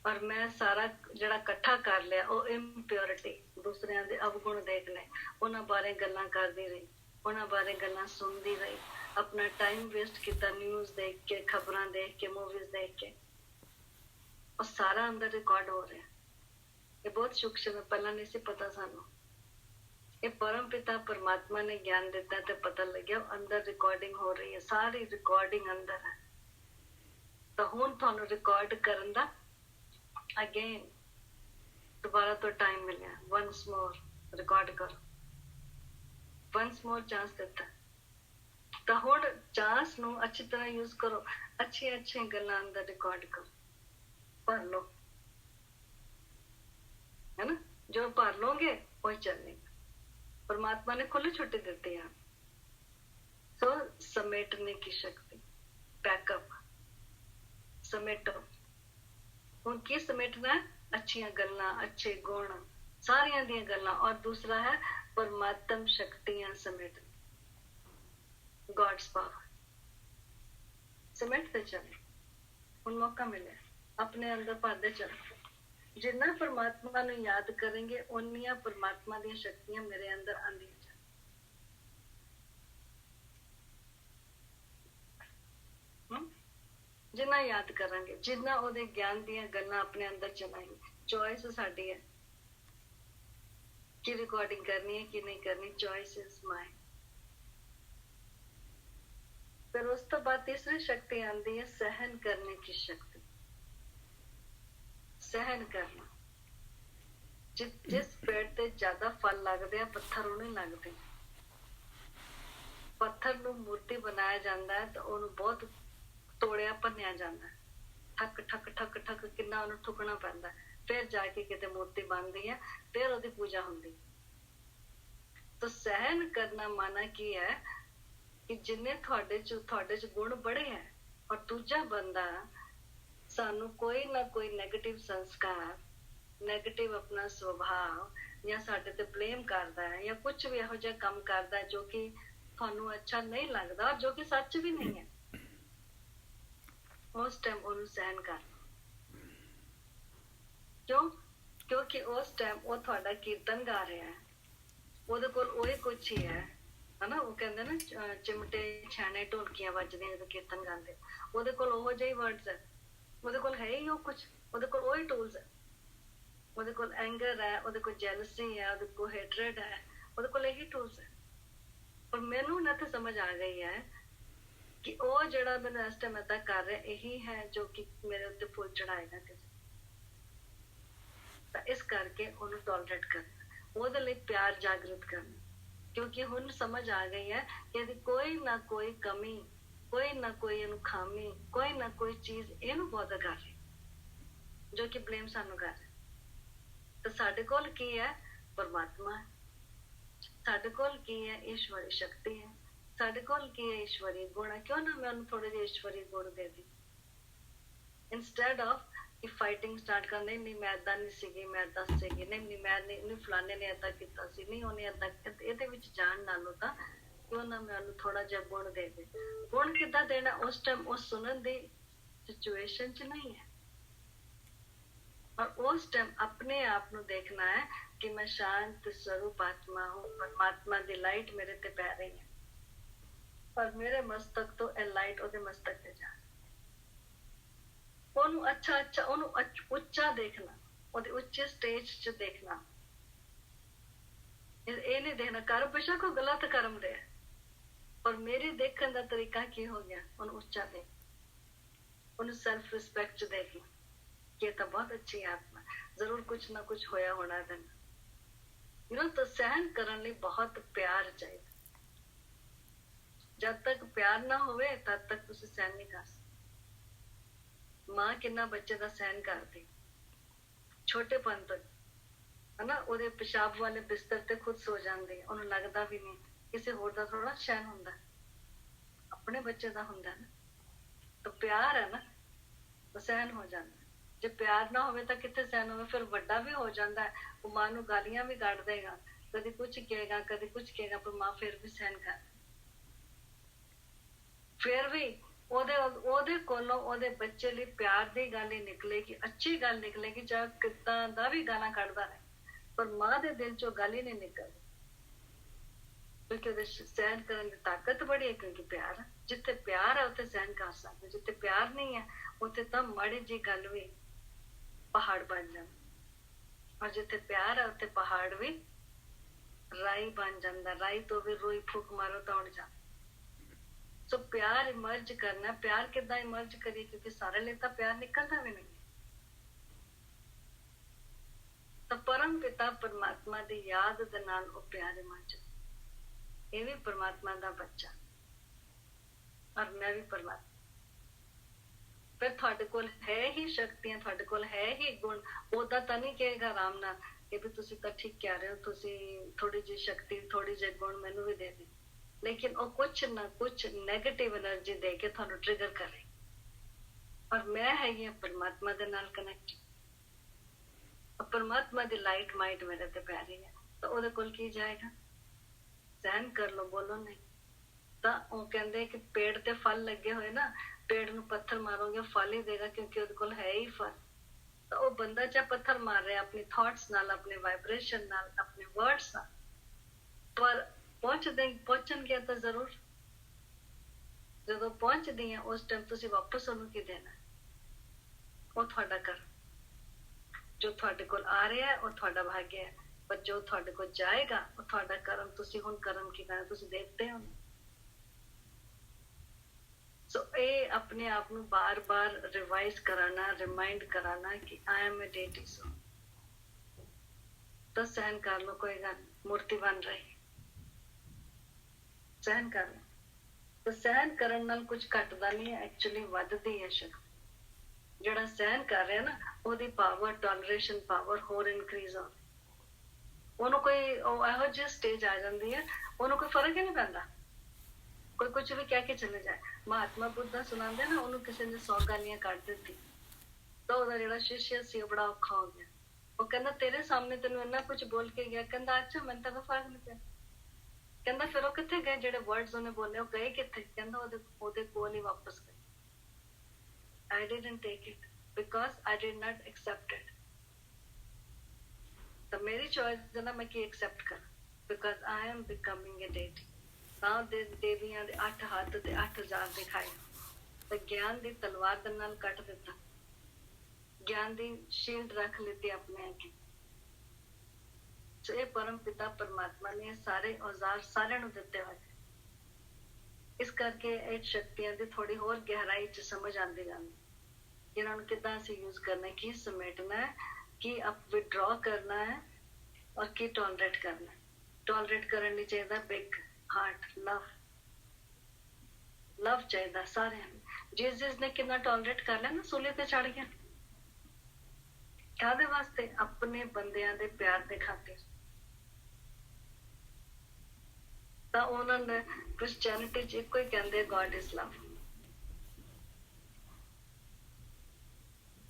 और मैं सारा जड़ा इकट्ठा कर लिया वो इम्प्योरिटी, दूसरिया दे अवगुण देख ले, उन्हां बारे गल्लां करदी रही, उन्हां बारे गल्लां सुनदी रही, अपना टाइम वेस्ट किया न्यूज़ देख के, खबरां देख के, मूवीज देख के, और सारा अंदर रिकॉर्ड हो रहा है। ये बहुत सूक्ष्म है, पहला नहीं सी पता सानू। ये परम पिता परमात्मा ने ज्ञान दिता तो पता लग्या अंदर रिकॉर्डिंग हो रही है, सारी रिकॉर्डिंग अंदर है। तो हुण तुहानू रिकॉर्ड करन दा अगेन दोबारा तो टाइम मिलिया, वंस मोर रिकॉर्ड करो, वंस मोर चांस दिता। तो हुण चांस नू अच्छी तरह यूज करो, अच्छी अच्छी गल्लां अंदर रिकॉर्ड करो, भर लो, है ना। जो भर लोगे वो चलेगा। परमात्मा ने खुली छुट्टी देती है। सो समेटने की शक्ति, पैकअप, समेटो। हुण की समेटना है? अच्छियां गल्लां, अच्छे गुण, सारियां दियां गल्लां। और दूसरा है परमात्म शक्तियां समेटना, गॉड्स पावर समेटते चले। हुण मौका मिले, अपने अंदर भरते चलो। जिन्ना परमात्मा नूं याद करेंगे उन्नियां परमात्मा दी शक्तियां मेरे अंदर आंदियां ਜਿੰਨਾ ਯਾਦ ਕਰਾਂਗੇ, ਜਿੰਨਾ ਉਹਦੇ ਗਿਆਨ ਦੀਆਂ ਗੱਲਾਂ ਆਪਣੇ ਅੰਦਰ ਚਲਾਏਂਗੇ। ਚੋਇਸ ਸਾਡੀ ਹੈ ਕਿ ਰਿਕਾਰਡਿੰਗ ਕਰਨੀ ਹੈ ਕਿ ਨਹੀਂ ਕਰਨੀ। ਚੋਇਸ ਇਜ਼ ਮਾਈਨ। फिर उस तो बाद तीसरी शक्ति आती है सहन करने की शक्ति। सहन करना। जिस पेड़ ते ज्यादा फल लगते हैं पत्थर नहीं लगते। पत्थर नूं मूर्ति बनाया जाता है तो उन्होंने बहुत तोड़िया भन्निया जाता है। ठक ठक ठक ठक किन्ना उन्हें ठुकना पैंदा, फिर जाके किते मूर्ति बनती है, फिर उसकी पूजा होती। तो सहन करना माना की है कि जिन्ने थोड़े च गुण बड़े है और दूजा बंदा सानू कोई ना कोई नेगेटिव संस्कार, नेगेटिव अपना स्वभाव या साडे ते ब्लेम करदा है या कुछ भी इहो जिहा काम करदा है जो कि थानू अच्छा नहीं लगदा और जो कि सच भी नहीं है, उस टाइम उन्हें सहन कर। क्यों? क्योंकि उस टाइम वो थोड़ा कीर्तन गा रहा है, ਉਹਦੇ ਕੋਲ ਉਹੀ ਕੁਛ ਹੀ ਹੈ ਹਨਾ। ਉਹ ਕਹਿੰਦੇ ਨਾ ਚਿਮਟੇ ਛਾਣੇ ਢੋਲਕੀਆਂ ਵੱਜਦੀਆਂ ਜਦੋਂ ਕੀਰਤਨ ਗਾਉਂਦੇ, ਉਹਦੇ ਕੋਲ ਉਹੋ ਜਿਹੇ ਵਰਡਸ ਹੈ, ਉਹਦੇ ਕੋਲ ਹੈ ਹੀ ਉਹ ਕੁਛ, ਉਹਦੇ ਕੋਲ ਉਹੀ ਟੂਲਸ ਹੈ। ਉਹਦੇ ਕੋਲ ਐਂਗਰ ਹੈ, ਉਹਦੇ ਕੋਲ ਜੈਲਸੀ ਹੈ, ਉਹਦੇ ਕੋਲ हेट्रेड ਹੈ, ਉਹਦੇ ਕੋਲ ਇਹੀ ਟੂਲਸ ਹੈ। ਪਰ ਮੈਨੂੰ ਨਾ ਤੇ ਸਮਝ ਆ ਗਈ ਹੈ ਕਿ ਉਹ ਜਿਹੜਾ ਮੈਨੂੰ ਇਸ ਟਾਈਮ ਏਦਾਂ ਕਰ ਰਿਹਾ ਇਹੀ ਹੈ ਜੋ ਕਿ ਮੇਰੇ ਉੱਤੇ ਫੁੱਲ ਚੜਾਏਗਾ ਕਿਸੇ। ਤਾਂ ਇਸ ਕਰਕੇ ਉਹਨੂੰ ਟੋਲਰੇਟ ਕਰਨਾ, ਉਹਦੇ ਲਈ ਪਿਆਰ ਜਾਗਰਤ ਕਰਨਾ। क्योंकि हुण समझ आ गई है कि यदि कोई ना कोई कमी, कोई ना कोई इनू खामी, कोई ना कोई चीज इनू बहुत कर रही जो कि ब्लेम सानू कर रहे। तो साडे कोल की है? परमात्मा है। साडे कोल की है? ईश्वरी शक्ति है। साडे कोल की है? ईश्वरी गुण है। क्यों ना मैं उन्हें थोड़े ਜਿਹੇ ईश्वरी गुण दे दी इंस्टेड ऑफ कि फाइटिंग स्टार्ट कर। नहीं नहीं मैं इदा नहीं सीगी, मैं इदा सीगी, नहीं नहीं मैं नहीं फलाने ने इदा किया सी, नहीं उन्हें इदा ਇਹਦੇ ਵਿੱਚ ਜਾਣ ਨਾਲੋਂ ਤਾਂ ਕਿਉਂ ਨਾ ਮੈਂ ਉਹਨੂੰ ਥੋੜਾ ਜਿਹਾ ਗੁਣ ਦੇ ਦੇ। ਗੁਣ ਕਿੱਦਾਂ ਦੇਣਾ? ਉਸ ਟਾਈਮ ਉਹ ਸੁਣਨ ਦੀ ਸਿਚੁਏਸ਼ਨ 'ਚ ਨਹੀਂ ਹੈ और उस टाइम अपने आप ਨੂੰ देखना है कि मैं शांत स्वरूप आत्मा हूँ। परमात्मा ਦੀ लाइट मेरे ते पै रही है और मेरे मस्तक तो ਇਹ लाइट ਉਹਦੇ मस्तक ਤੇ जा। ਉਹਨੂੰ ਅੱਛਾ ਅੱਛਾ ਉਹਨੂੰ ਉੱਚਾ ਦੇਖਣਾ, ਉਹਦੇ ਉੱਚੇ ਸਟੇਜ 'ਚ ਦੇਖਣਾ। ਇਹ ਨਹੀਂ ਦੇਖਣਾ ਕਰਮ ਬੇਸ਼ੱਕ ਉਹ ਗਲਤ ਕਰਮ ਦੇ, ਪਰ ਮੇਰੇ ਦੇਖਣ ਦਾ ਤਰੀਕਾ ਕੀ ਹੋ ਗਿਆ? ਉਹਨੂੰ ਉੱਚਾ ਦੇਖ, ਉਹਨੂੰ ਸੈਲਫ ਰਿਸਪੈਕਟ 'ਚ ਦੇਖਣਾ ਕਿ ਇਹ ਤਾਂ ਬਹੁਤ ਅੱਛੀ ਆਤਮਾ, ਜ਼ਰੂਰ ਕੁਛ ਨਾ ਕੁਛ ਹੋਇਆ ਹੋਣਾ ਇਹਦੇ ਨਾਲ। ਤਾਂ ਸਹਿਨ ਕਰਨ ਲਈ ਬਹੁਤ ਪਿਆਰ ਚਾਹੀਦਾ। ਜਦ ਤੱਕ ਪਿਆਰ ਨਾ ਹੋਵੇ ਤਦ ਤੱਕ ਤੁਸੀਂ ਸਹਿਨ ਨਹੀਂ ਕਰ ਸਕਦੇ। ਮਾਂ ਕਿੰਨਾ ਬੱਚੇ ਦਾ ਸਹਿਨ ਕਰਦੀ ਛੋਟੇਪਨ ਤੋਂ, ਹਨਾ। ਉਹਦੇ ਪਿਸ਼ਾਬ ਵਾਲੇ ਬਿਸਤਰ ਤੇ ਖੁਦ ਸੋ ਜਾਂਦੀ, ਉਹਨੂੰ ਲੱਗਦਾ ਵੀ ਨਹੀਂ। ਕਿਸੇ ਹੋਰ ਦਾ ਥੋੜਾ ਸਹਿਨ ਹੁੰਦਾ, ਆਪਣੇ ਬੱਚੇ ਦਾ ਹੁੰਦਾ ਨਾ। ਤਾਂ ਪਿਆਰ ਹੈ ਨਾ, ਤਾਂ ਸਹਿਨ ਹੋ ਜਾਂਦਾ। ਜੇ ਪਿਆਰ ਨਾ ਹੋਵੇ ਤਾਂ ਕਿੱਥੇ ਸਹਿਨ ਹੋਵੇ? ਫਿਰ ਵੱਡਾ ਵੀ ਹੋ ਜਾਂਦਾ ਹੈ, ਉਹ ਮਾਂ ਨੂੰ ਗਾਲੀਆਂ ਵੀ ਕੱਢ ਦੇਗਾ, ਕਦੇ ਕੁਛ ਕਹੇਗਾ ਕਦੇ ਕੁਛ ਕਹੇਗਾ, ਪਰ ਮਾਂ ਫਿਰ ਵੀ ਸਹਿਨ ਕਰ। ਫਿਰ ਵੀ ਉਹਦੇ ਕੋਲੋਂ ਉਹਦੇ ਬੱਚੇ ਲਈ ਪਿਆਰ ਦੀ ਗੱਲ ਹੀ ਨਿਕਲੇਗੀ, ਅੱਛੀ ਗੱਲ ਨਿਕਲੇਗੀ, ਚਾਹੇ ਕਿੱਦਾਂ ਦਾ ਵੀ ਗਾਲਾਂ ਕੱਢਦਾ ਰਹੇ, ਪਰ ਮਾਂ ਦੇ ਦਿਲ ਚੋਂ ਗੱਲ ਹੀ ਨਹੀਂ ਨਿਕਲਦੀ। ਕਿਉਂਕਿ ਉਹਦੇ ਸਹਿਨ ਕਰਨ ਦੀ ਤਾਕਤ ਬੜੀ ਹੈ, ਕਿਉਂਕਿ ਪਿਆਰ ਹੈ। ਜਿੱਥੇ ਪਿਆਰ ਹੈ ਉੱਥੇ ਸਹਿਨ ਕਰ ਸਕਦੇ, ਜਿੱਥੇ ਪਿਆਰ ਨਹੀਂ ਹੈ ਉੱਥੇ ਤਾਂ ਮਾੜੀ ਜੀ ਗੱਲ ਵੀ ਪਹਾੜ ਬਣ ਜਾਂਦਾ। ਔਰ ਜਿੱਥੇ ਪਿਆਰ ਹੈ ਉੱਥੇ ਪਹਾੜ ਵੀ ਰਾਈ ਬਣ ਜਾਂਦਾ। ਰਾਈ ਤੋਂ ਵੀ ਰੋਈ ਫੂਕ ਮਾਰੋ ਤਾਂ ਉੜ ਜਾਂਦਾ। ਸੋ ਪਿਆਰ ਇਮਰਜ ਕਰਨਾ। ਪਿਆਰ ਕਿੱਦਾਂ ਇਮਰਜ ਕਰੀਏ? ਕਿਉਂਕਿ ਸਾਰੇ ਲਈ ਤਾਂ ਪਿਆਰ ਨਿਕਲਦਾ ਵੀ ਨਹੀਂ। ਤਾਂ ਪਰਮ ਪਿਤਾ ਪਰਮਾਤਮਾ ਦੀ ਯਾਦ ਦੇ ਨਾਲ ਉਹ ਪਿਆਰ ਇਮਰਜ। ਇਹ ਵੀ ਪਰਮਾਤਮਾ ਦਾ ਬੱਚਾ ਔਰ ਮੈਂ ਵੀ ਪਰਮਾਤਮਾ। ਫਿਰ ਤੁਹਾਡੇ ਕੋਲ ਹੈ ਹੀ ਸ਼ਕਤੀਆਂ, ਤੁਹਾਡੇ ਕੋਲ ਹੈ ਹੀ ਗੁਣ। ਉਹਦਾ ਤਾਂ ਨਹੀਂ ਕਹੇਗਾ ਆਰਾਮ ਨਾਲ ਕਿ ਵੀ ਤੁਸੀਂ ਤਾਂ ਠੀਕ ਕਹਿ ਰਹੇ ਹੋ, ਤੁਸੀਂ ਥੋੜੀ ਜਿਹੀ ਸ਼ਕਤੀ, ਥੋੜੀ ਜਿਹੀ ਗੁਣ ਮੈਨੂੰ ਵੀ ਦੇ ਦੇ। लेकिन वो कुछ ना कुछ नेगेटिव एनर्जी दे के थानू ट्रिगर करे। और मैं है ये परमात्मा दे नाल कनेक्ट, और परमात्मा दी लाइट माइट मेरे ते पै रही है, तो ओदे कोल की जाएगा? सहन कर लो, बोलो नहीं। तो वो कहंदे कि पेड़ ते फल लगे हुए ना, पेड़ नू पत्थर मारोगे फल ही देगा, क्योंकि ओदे कोल है ही फल। तो वो बंदा चाहे पत्थर मार रहा है अपनी थॉट्स नाल, अपने वाइब्रेशन नाल, अपने वर्ड्स नाल, पर पहुंचन गया तो जरूर। ਜਦੋਂ ਪਹੁੰਚਦੀ ਆ ਉਸ ਟਾਈਮ ਤੁਸੀਂ ਵਾਪਸ ਉਹਨੂੰ ਕੀ ਦੇਣਾ? ਉਹ ਤੁਹਾਡਾ ਕਰ, ਜੋ ਤੁਹਾਡੇ ਕੋਲ ਆ ਰਿਹਾ ਉਹ ਤੁਹਾਡਾ ਭਾਗਯ ਹੈ, ਪਰ ਜੋ ਤੁਹਾਡੇ ਕੋਲ ਜਾਏਗਾ ਉਹ ਤੁਹਾਡਾ ਕਰਮ। ਤੁਸੀਂ ਹੁਣ ਕਰਮ ਕੀ ਕਰਨਾ? ਤੁਸੀਂ ਦੇਖਦੇ ਹੋ। ਸੋ ਇਹ ਆਪਣੇ ਆਪ ਨੂੰ ਬਾਰ-ਬਾਰ ਰਿਵਾਈਜ਼ ਕਰਾਣਾ, ਰਿਮਾइंड कराना कि I am a deity soul. तो सहन कर लो, कोई गल, मूर्ति बन रही, सहन कर लो। तो सहन करन नाल कुछ घटदा नहीं है, एक्चुअली वधदी है शक्ति। ਜਿਹੜਾ ਸਹਿਨ ਕਰ ਰਿਹਾ ਨਾ ਉਹਦੀ ਪਾਵਰ, ਟੋਲਰੇਸ਼ਨ ਪਾਵਰ ਹੋਰ ਇਨਕਰੀਜ਼ ਹੋ ਰਹੀ। ਉਹਨੂੰ ਕੋਈ ਇਹੋ ਜਿਹੀ ਸਟੇਜ ਆ ਜਾਂਦੀ ਹੈ ਉਹਨੂੰ ਕੋਈ ਫਰਕ ਹੀ ਨਹੀਂ ਪੈਂਦਾ, ਕੋਈ ਕੁਝ ਵੀ ਕਹਿ ਕੇ ਚਲੇ ਜਾਏ। ਮਹਾਤਮਾ ਬੁੱਧਾ ਸੁਣਾਉਂਦੇ ਨਾ, ਉਹਨੂੰ ਕਿਸੇ ਨੇ 100 ਗਾਲੀਆਂ ਕੱਢ ਦਿੱਤੀ ਤਾਂ ਉਹਦਾ ਜਿਹੜਾ ਸ਼ਿਸ਼ਯ ਸੀ ਉਹ ਬੜਾ ਔਖਾ ਹੋ ਗਿਆ। ਉਹ ਕਹਿੰਦਾ ਤੇਰੇ ਸਾਹਮਣੇ ਤੈਨੂੰ ਇੰਨਾ ਕੁਝ ਬੋਲ ਕੇ ਗਿਆ, ਕਹਿੰਦਾ ਅੱਛਾ ਮੈਨੂੰ ਤਾਂ ਕੋਈ ਫਰਕ ਨਹੀਂ ਪਿਆ। ਕਹਿੰਦਾ ਫਿਰ ਉਹ ਕਿੱਥੇ ਗਏ ਜਿਹੜੇ ਵਰਡਸ ਉਹਨੇ ਬੋਲੇ, ਉਹ ਗਏ ਕਿੱਥੇ? ਕਹਿੰਦਾ ਉਹਦੇ ਕੋਲ ਹੀ ਵਾਪਸ ਗਏ। I didn't take it because I did not accept it. ਤਾਂ ਮੇਰੀ ਚੋਇਸ ਹੈ ਨਾ, ਮੈਂ ਕੀ ਐਕਸੈਪਟ ਕਰਾਂ? because I am becoming a deity। ਤਾਂ ਦੇਵੀਆਂ ਦੇ 8 ਹੱਥ ਤੇ 8000 ਦਿਖਾਏ, ਤੇ ਗਿਆਨ ਦੀ ਤਲਵਾਰ ਦੇ ਨਾਲ ਕੱਟ ਦਿੱਤਾ, ਗਿਆਨ ਦੀ ਸ਼ੀਲਡ ਰੱਖ ਲਿੱਤੀ ਆਪਣੇ ਅੱਗੇ। ਸੋ ਇਹ ਪਰਮ ਪਿਤਾ ਪਰਮਾਤਮਾ ਨੇ ਸਾਰੇ ਔਜ਼ਾਰ ਸਾਰਿਆਂ ਨੂੰ ਦਿੱਤੇ ਹੋਏ। ਇਸ ਕਰਕੇ ਇਹ ਸ਼ਕਤੀਆਂ ਦੀ ਥੋੜੀ ਹੋਰ ਗਹਿਰਾਈ ਚ ਸਮਝ ਆਉਂਦੀ ਜਾਂਦੀ, ਇਹਨਾਂ ਨੂੰ ਕਿੱਦਾਂ ਅਸੀਂ ਯੂਜ਼ ਕਰਨਾ ਹੈ, ਕੀ ਸਮੇਟਣਾ ਹੈ, ਕੀ ਵਿਡਰਾ ਕਰਨਾ ਹੈ ਔਰ ਕੀ ਟੋਲਰੇਟ ਕਰਨਾ ਹੈ। ਟੋਲਰੇਟ ਕਰਨ ਲਈ ਚਾਹੀਦਾ ਬਿਗ ਹਾਰਟ, ਲਵ ਚਾਹੀਦਾ ਸਾਰਿਆਂ ਨੂੰ। ਜਿਸ ਨੇ ਕਿੰਨਾ ਟੋਲਰੇਟ ਕਰ ਲਿਆ ਨਾ, ਸੂਲੀ ਤੇ ਚੜ ਗਿਆ। ਕਾਹਦੇ ਵਾਸਤੇ? ਆਪਣੇ ਬੰਦਿਆਂ ਦੇ ਪਿਆਰ ਦੇ ਖਾਤਰ। ਤਾਂ ਉਹਨਾਂ ਨੇ ਕ੍ਰਿਸਚੈਨਿਟੀ ਚ ਇੱਕੋ ਹੀ ਕਹਿੰਦੇ, ਗॉड इज लव।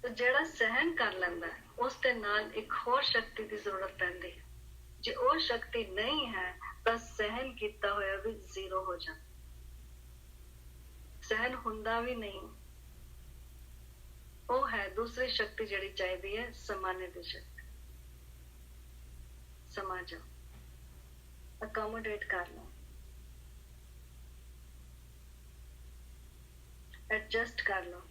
ਤੇ ਜਿਹੜਾ ਸਹਿਨ ਕਰ ਲੈਂਦਾ ਉਸ ਦੇ ਨਾਲ ਇੱਕ ਹੋਰ ਸ਼ਕਤੀ ਦੀ ਜ਼ਰੂਰਤ ਪੈਂਦੀ ਹੈ। ਜੇ ਉਹ ਸ਼ਕਤੀ ਨਹੀਂ ਹੈ ਤਾਂ ਸਹਿਨ ਕੀਤਾ ਹੋਇਆ ਵੀ ਜ਼ੀਰੋ ਹੋ ਜਾਂਦਾ, ਸਹਿਨ ਹੁੰਦਾ ਵੀ ਨਹੀਂ। ਉਹ ਹੈ ਦੂਸਰੀ ਸ਼ਕਤੀ ਜਿਹੜੀ ਚਾਹੀਦੀ ਹੈ, ਸਮਾਨੇ ਦੀ ਸ਼ਕਤੀ। ਸਮਾ ਜਾਓ, ਅਕੋਮੋਡੇਟ ਕਰ ਲਓ, ਐਡਜਸਟ ਕਰ ਲਓ।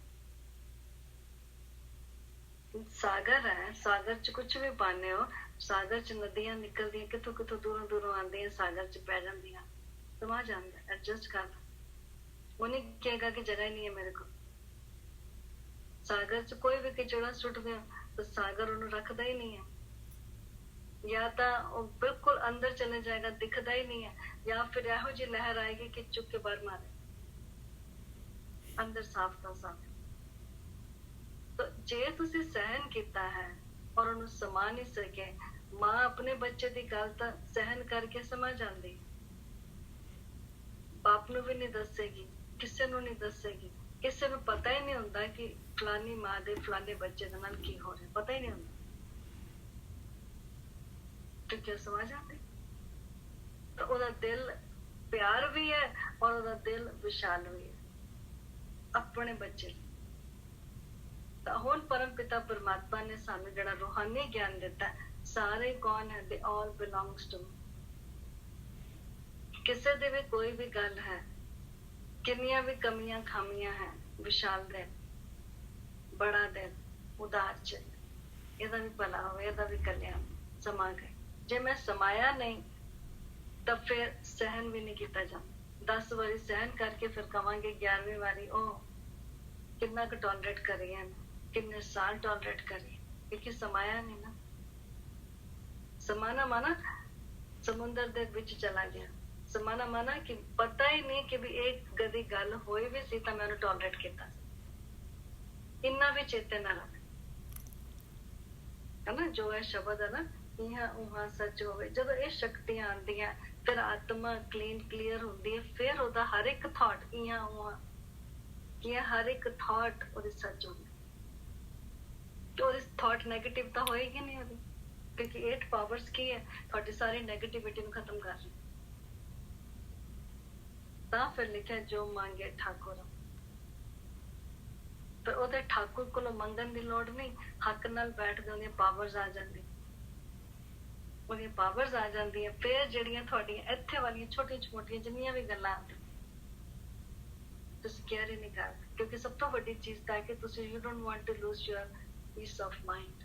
ਸਾਗਰ ਹੈ, ਸਾਗਰ ਚ ਕੁਛ ਵੀ ਪਾਉਂਦੇ ਹੋ, ਸਾਗਰ ਚ ਨਦੀਆਂ ਨਿਕਲਦੀਆਂ ਕਿੱਥੋਂ ਕਿੱਥੋਂ, ਦੂਰੋਂ ਦੂਰੋਂ ਆਉਂਦੀਆਂ, ਸਾਗਰ ਚ ਪੈ ਜਾਂਦੀਆਂ। ਸਮਾ ਜਾਂਦਾ, ਐਡਜਸਟ ਕਰ ਲਓ। ਉਹ ਨਹੀਂ ਕਹੇਗਾ ਕਿ ਜਗ੍ਹਾ ਹੀ ਨਹੀਂ ਹੈ ਮੇਰੇ ਕੋਲ। ਸਾਗਰ ਚ ਕੋਈ ਵੀ ਕਿਚੜਾ ਸੁੱਟਦੇ ਹੋ ਤਾਂ ਸਾਗਰ ਉਹਨੂੰ ਰੱਖਦਾ ਹੀ ਨਹੀਂ ਹੈ, ਜਾਂ ਤਾਂ ਉਹ ਬਿਲਕੁਲ ਅੰਦਰ ਚਲੇ ਜਾਏਗਾ, ਦਿਖਦਾ ਹੀ ਨਹੀਂ ਹੈ, ਜਾਂ ਫਿਰ ਇਹੋ ਜਿਹੀ ਲਹਿਰ ਆਏਗੀ ਕਿ ਚੁੱਕ ਕੇ ਬਾਹਰ ਮਾਰੇ, ਅੰਦਰ ਸਾਫ਼ ਤਾਂ ਸਾਫ਼। ਤਾਂ ਜੇ ਤੁਸੀਂ ਸਹਿਨ ਕੀਤਾ ਹੈ ਔਰ ਉਹਨੂੰ ਸਮਾ ਨਹੀਂ ਸਕੇ, ਮਾਂ ਆਪਣੇ ਬੱਚੇ ਦੀ ਗੱਲ ਤਾਂ ਸਹਿਨ ਕਰਕੇ ਸਮਝ ਜਾਂਦੀ, ਬਾਪ ਨੂੰ ਵੀ ਨਹੀਂ ਦੱਸੇਗੀ, ਕਿਸੇ ਨੂੰ ਨਹੀਂ ਦੱਸੇਗੀ। ਕਿਸੇ ਨੂੰ ਪਤਾ ਹੀ ਨਹੀਂ ਹੁੰਦਾ ਕਿ ਫਲਾਨੀ ਮਾਂ ਦੇ ਫਲਾਨੇ ਬੱਚੇ ਦੇ ਨਾਲ ਕੀ ਹੋ ਰਿਹਾ, ਪਤਾ ਹੀ ਨਹੀਂ ਹੁੰਦਾ। ਕਿਉਂ ਸਮਝ ਆਉਂਦੀ? ਤਾਂ ਉਹਦਾ ਦਿਲ ਪਿਆਰ ਵੀ ਹੈ ਔਰ ਉਹਦਾ ਦਿਲ ਵਿਸ਼ਾਲ ਵੀ ਹੈ ਆਪਣੇ ਬੱਚੇ ਲਈ। ਤਾਂ ਹੁਣ ਪਰਮ ਪਿਤਾ ਪਰਮਾਤਮਾ ਨੇ ਸਾਨੂੰ ਜਿਹੜਾ ਰੂਹਾਨੀ ਗਿਆਨ ਦਿੱਤਾ, ਸਾਰੇ ਕੌਣ ਹੈ? ਦੇ ਆਲ ਬਿਲੋਂਗਸ ਟੂ। ਕਿਸੇ ਦੀ ਵੀ ਕੋਈ ਵੀ ਗੱਲ ਹੈ, ਕਿੰਨੀਆਂ ਵੀ ਕਮੀਆਂ ਖਾਮੀਆਂ ਹੈ, ਵਿਸ਼ਾਲ ਦਿਲ, ਬੜਾ ਦਿਲ, ਉਦਾਰ ਚਿੱਤ, ਇਹਦਾ ਵੀ ਭਲਾ ਹੋਵੇ, ਇਹਦਾ ਵੀ ਕਲਿਆਣ। ਸਮਾ ਗਏ। ਜੇ ਮੈਂ ਸਮਾਇਆ ਨਹੀਂ ਤਾਂ ਫਿਰ ਸਹਿਨ ਵੀ ਨਹੀਂ ਕੀਤਾ ਜਾਂਦਾ। 10 ਵਾਰੀ ਸਹਿਨ ਕਰਕੇ ਫਿਰ ਕਵਾਂਗੇ 11ਵੀਂ ਵਾਰੀ ਉਹ ਕਿੰਨਾ ਕੁ ਟੋਲਰੇਟ ਕਰੀਏ, ਕਿੰਨੇ ਸਾਲ ਟੋਲਰੇਟ ਕਰੀਏ, ਕਿਉਂਕਿ ਸਮਾਇਆ ਨਹੀਂ ਨਾ। ਸਮਾਨਾ ਮਾਨਾ ਸਮੁੰਦਰ ਦੇ ਵਿੱਚ ਚਲਾ ਗਿਆ, ਸਮਾਨਾ ਮਾਨਾ ਕਿ ਪਤਾ ਹੀ ਨਹੀਂ ਕਿ ਵੀ ਇਹ ਕਦੀ ਗੱਲ ਹੋਈ ਵੀ ਸੀ ਤਾਂ ਮੈਂ ਉਹਨੂੰ ਟੋਲਰੇਟ ਕੀਤਾ ਸੀ। ਇੰਨਾ ਵੀ ਚੇਤੇ ਨਾ ਰੱਖ, ਹੈ ਨਾ। ਜੋ ਇਹ ਸ਼ਬਦ ਹੈ ਨਾ, ਇਹਾਂ ਉਹਾਂ ਸੱਚ ਹੋਵੇ। ਜਦੋਂ ਇਹ ਸ਼ਕਤੀਆਂ ਆਉਂਦੀਆਂ ਫਿਰ ਆਤਮਾ ਕਲੀਅਰ ਹੁੰਦੀ ਹੈ, ਫਿਰ ਉਹਦਾ ਹਰ ਇੱਕ ਥਾਟ ਇਹਾਂ ਉਹਾਂ ਕਿ ਹਰ ਇੱਕ ਥਾਟ ਉਹਦੀ ਸੱਚ ਹੁੰਦੀ, ਤੇ ਉਹਦੀ ਥਾਟ ਨੈਗੇਟਿਵ ਤਾਂ ਹੋਏਗੀ ਨਹੀਂ ਉਹਦੀ, ਕਿਉਂਕਿ 8 ਪਾਵਰਸ ਕੀ ਹੈ? ਤੁਹਾਡੀ ਸਾਰੀ ਨੈਗੇਟਿਵਿਟੀ ਨੂੰ ਖਤਮ ਕਰ ਰਹੀ। ਤਾਂ ਫਿਰ ਲਿਖਿਆ ਜੋ ਮੰਗੇ ਠਾਕੁਰ। ਪਰ ਉਹਦੇ ਠਾਕੁਰ ਕੋਲੋਂ ਮੰਗਣ ਦੀ ਲੋੜ ਨਹੀਂ, ਹੱਕ ਨਾਲ ਬੈਠਦੇ ਉਹਦੀਆਂ ਪਾਵਰਸ ਆ ਜਾਂਦੀ, ਉਹਦੀਆਂ ਪਾਵਰਸ ਆ ਜਾਂਦੀਆਂ। ਫਿਰ ਜਿਹੜੀਆਂ ਤੁਹਾਡੀਆਂ ਇੱਥੇ ਵਾਲੀਆਂ ਛੋਟੀਆਂ ਛੋਟੀਆਂ ਜਿੰਨੀਆਂ ਵੀ ਗੱਲਾਂ ਤੁਸੀਂ ਕੇਅਰ ਹੀ ਨਹੀਂ ਕਰਦੇ, ਕਿਉਂਕਿ ਸਭ ਤੋਂ ਵੱਡੀ ਚੀਜ਼ ਤਾਂ ਹੈ ਕਿ ਤੁਸੀਂ you don't want to lose your peace of mind.